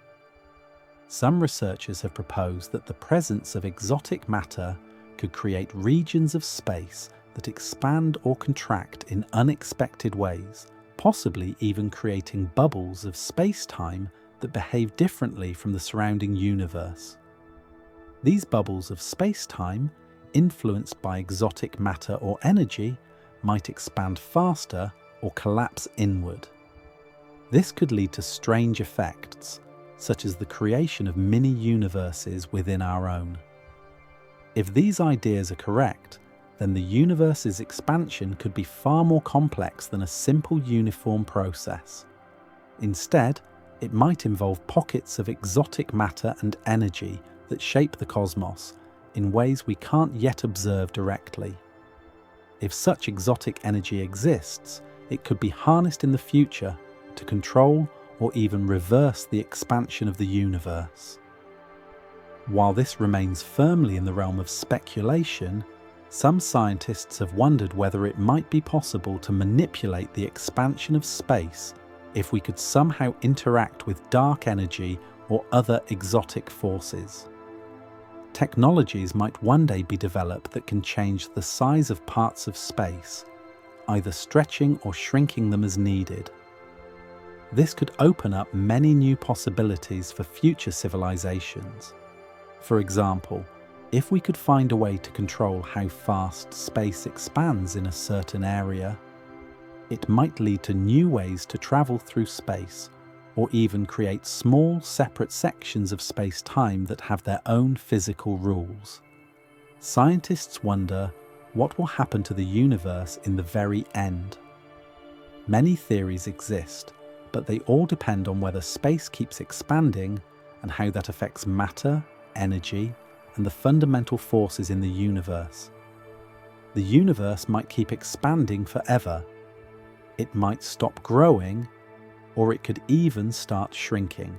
Some researchers have proposed that the presence of exotic matter could create regions of space that expand or contract in unexpected ways, possibly even creating bubbles of space-time that behave differently from the surrounding universe. These bubbles of space-time, influenced by exotic matter or energy, might expand faster or collapse inward. This could lead to strange effects, such as the creation of mini-universes within our own. If these ideas are correct, then the universe's expansion could be far more complex than a simple uniform process. Instead, it might involve pockets of exotic matter and energy that shape the cosmos in ways we can't yet observe directly. If such exotic energy exists, it could be harnessed in the future to control or even reverse the expansion of the universe. While this remains firmly in the realm of speculation, some scientists have wondered whether it might be possible to manipulate the expansion of space if we could somehow interact with dark energy or other exotic forces. Technologies might one day be developed that can change the size of parts of space, either stretching or shrinking them as needed. This could open up many new possibilities for future civilizations. For example, if we could find a way to control how fast space expands in a certain area, it might lead to new ways to travel through space, or even create small, separate sections of space-time that have their own physical rules. Scientists wonder what will happen to the universe in the very end. Many theories exist, but they all depend on whether space keeps expanding and how that affects matter, energy, and the fundamental forces in the universe. The universe might keep expanding forever. It might stop growing, or it could even start shrinking.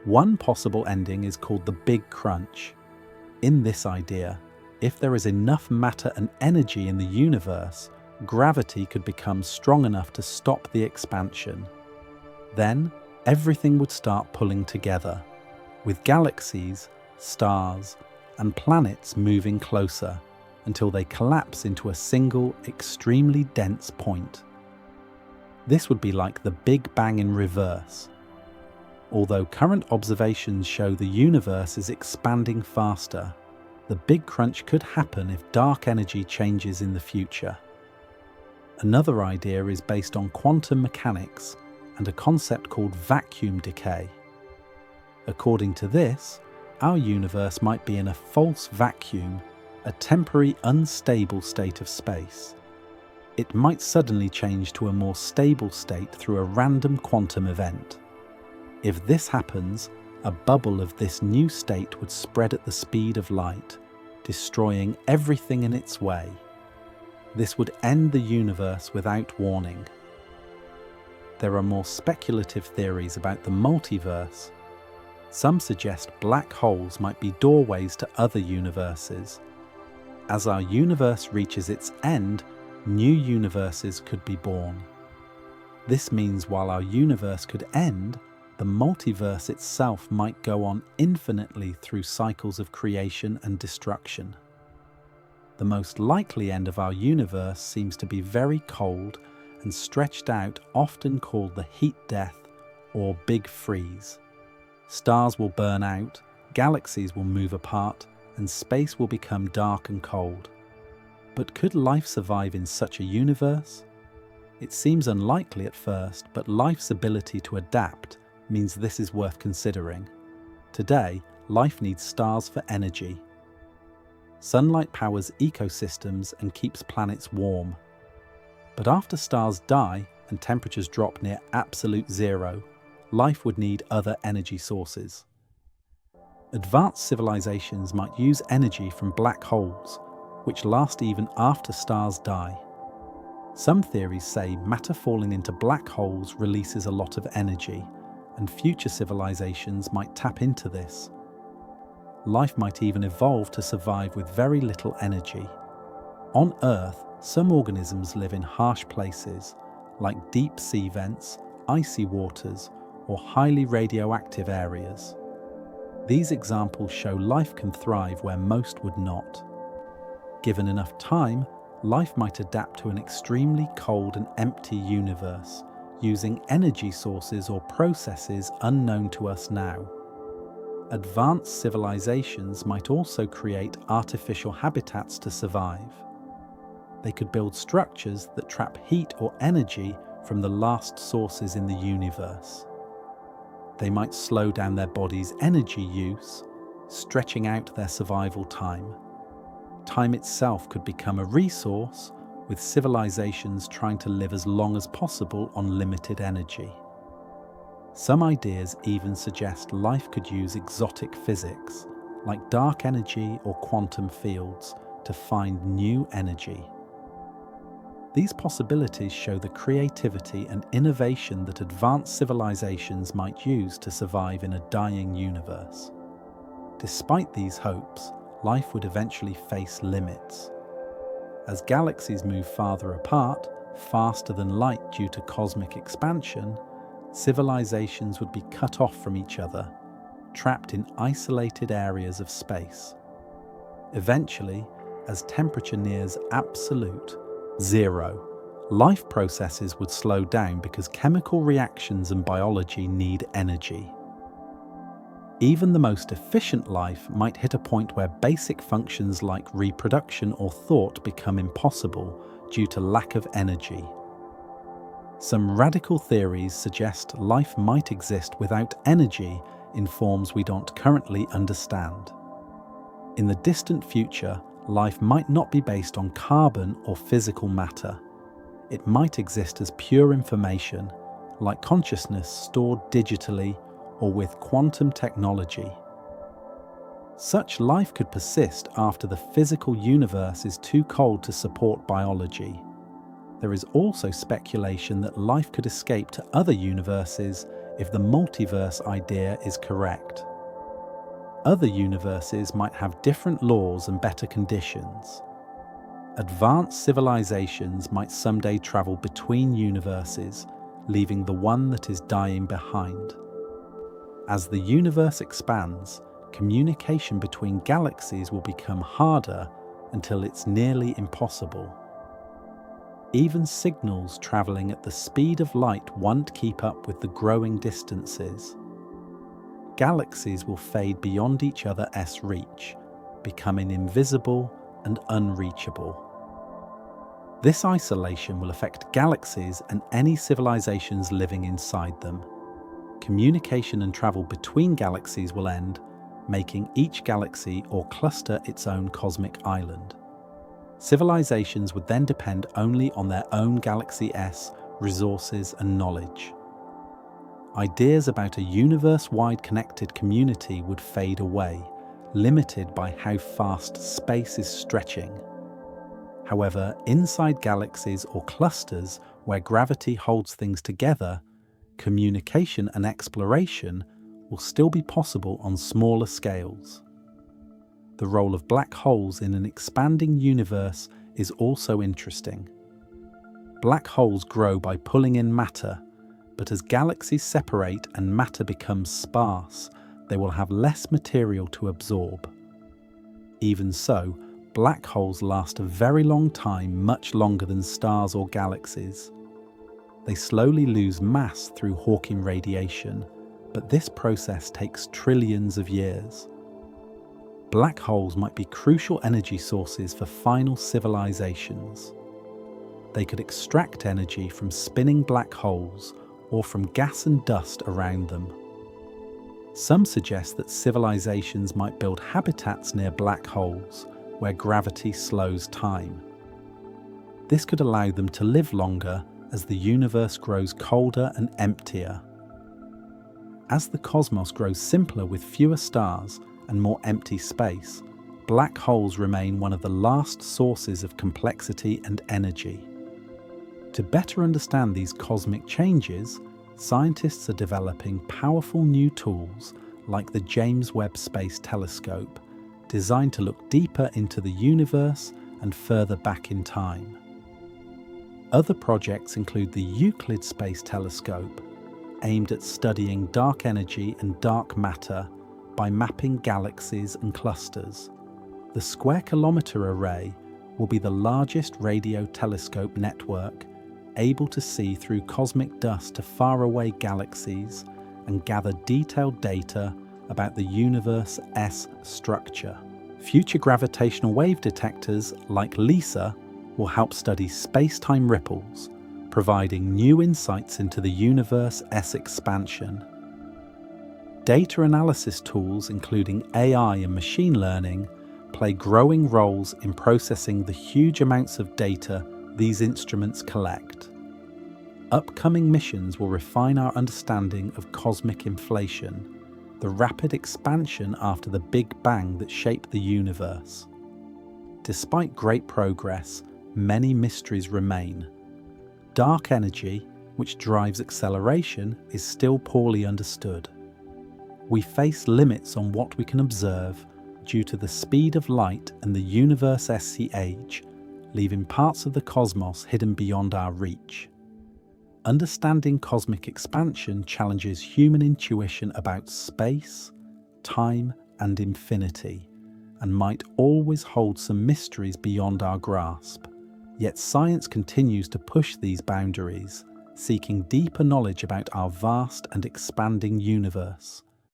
One possible ending is called the Big Crunch. In this idea, if there is enough matter and energy in the universe, gravity could become strong enough to stop the expansion. Then, everything would start pulling together, with galaxies, stars, and planets moving closer until they collapse into a single, extremely dense point. This would be like the Big Bang in reverse. Although current observations show the universe is expanding faster, the Big Crunch could happen if dark energy changes in the future. Another idea is based on quantum mechanics and a concept called vacuum decay. According to this, our universe might be in a false vacuum, a temporary unstable state of space. It might suddenly change to a more stable state through a random quantum event. If this happens, a bubble of this new state would spread at the speed of light, destroying everything in its way. This would end the universe without warning. There are more speculative theories about the multiverse. Some suggest black holes might be doorways to other universes. As our universe reaches its end, new universes could be born. This means while our universe could end, the multiverse itself might go on infinitely through cycles of creation and destruction. The most likely end of our universe seems to be very cold and stretched out, often called the heat death or big freeze. Stars will burn out, galaxies will move apart, and space will become dark and cold. But could life survive in such a universe? It seems unlikely at first, but life's ability to adapt means this is worth considering. Today, life needs stars for energy. Sunlight powers ecosystems and keeps planets warm. But after stars die and temperatures drop near absolute zero, life would need other energy sources. Advanced civilizations might use energy from black holes, which last even after stars die. Some theories say matter falling into black holes releases a lot of energy, and future civilizations might tap into this. Life might even evolve to survive with very little energy. On Earth, some organisms live in harsh places, like deep sea vents, icy waters, or highly radioactive areas. These examples show life can thrive where most would not. Given enough time, life might adapt to an extremely cold and empty universe, using energy sources or processes unknown to us now. Advanced civilizations might also create artificial habitats to survive. They could build structures that trap heat or energy from the last sources in the universe. They might slow down their body's energy use, stretching out their survival time. Time itself could become a resource, with civilizations trying to live as long as possible on limited energy. Some ideas even suggest life could use exotic physics, like dark energy or quantum fields, to find new energy. These possibilities show the creativity and innovation that advanced civilizations might use to survive in a dying universe. Despite these hopes, life would eventually face limits. As galaxies move farther apart, faster than light due to cosmic expansion, civilizations would be cut off from each other, trapped in isolated areas of space. Eventually, as temperature nears absolute zero, life processes would slow down because chemical reactions and biology need energy. Even the most efficient life might hit a point where basic functions like reproduction or thought become impossible due to lack of energy. Some radical theories suggest life might exist without energy in forms we don't currently understand. In the distant future, life might not be based on carbon or physical matter. It might exist as pure information, like consciousness stored digitally or with quantum technology. Such life could persist after the physical universe is too cold to support biology. There is also speculation that life could escape to other universes if the multiverse idea is correct. Other universes might have different laws and better conditions. Advanced civilizations might someday travel between universes, leaving the one that is dying behind. As the universe expands, communication between galaxies will become harder until it's nearly impossible. Even signals traveling at the speed of light won't keep up with the growing distances. Galaxies will fade beyond each other's reach, becoming invisible and unreachable. This isolation will affect galaxies and any civilizations living inside them. Communication and travel between galaxies will end, making each galaxy or cluster its own cosmic island. Civilizations would then depend only on their own galaxy's resources and knowledge. Ideas about a universe-wide connected community would fade away, limited by how fast space is stretching. However, inside galaxies or clusters where gravity holds things together, communication and exploration will still be possible on smaller scales. The role of black holes in an expanding universe is also interesting. Black holes grow by pulling in matter, but as galaxies separate and matter becomes sparse, they will have less material to absorb. Even so, black holes last a very long time, much longer than stars or galaxies. They slowly lose mass through Hawking radiation, but this process takes trillions of years. Black holes might be crucial energy sources for final civilizations. They could extract energy from spinning black holes or from gas and dust around them. Some suggest that civilizations might build habitats near black holes, where gravity slows time. This could allow them to live longer as the universe grows colder and emptier. As the cosmos grows simpler with fewer stars and more empty space, black holes remain one of the last sources of complexity and energy. To better understand these cosmic changes, scientists are developing powerful new tools like the James Webb Space Telescope, designed to look deeper into the universe and further back in time. Other projects include the Euclid Space Telescope, aimed at studying dark energy and dark matter by mapping galaxies and clusters. The Square Kilometre Array will be the largest radio telescope network able to see through cosmic dust to faraway galaxies and gather detailed data about the universe's structure. Future gravitational wave detectors like LISA will help study space-time ripples, providing new insights into the universe's expansion. Data analysis tools, including AI and machine learning, play growing roles in processing the huge amounts of data these instruments collect. Upcoming missions will refine our understanding of cosmic inflation, the rapid expansion after the Big Bang that shaped the universe. Despite great progress, many mysteries remain. Dark energy, which drives acceleration, is still poorly understood. We face limits on what we can observe due to the speed of light and the universe's age, leaving parts of the cosmos hidden beyond our reach. Understanding cosmic expansion challenges human intuition about space, time, and infinity, and might always hold some mysteries beyond our grasp. Yet science continues to push these boundaries, seeking deeper knowledge about our vast and expanding universe.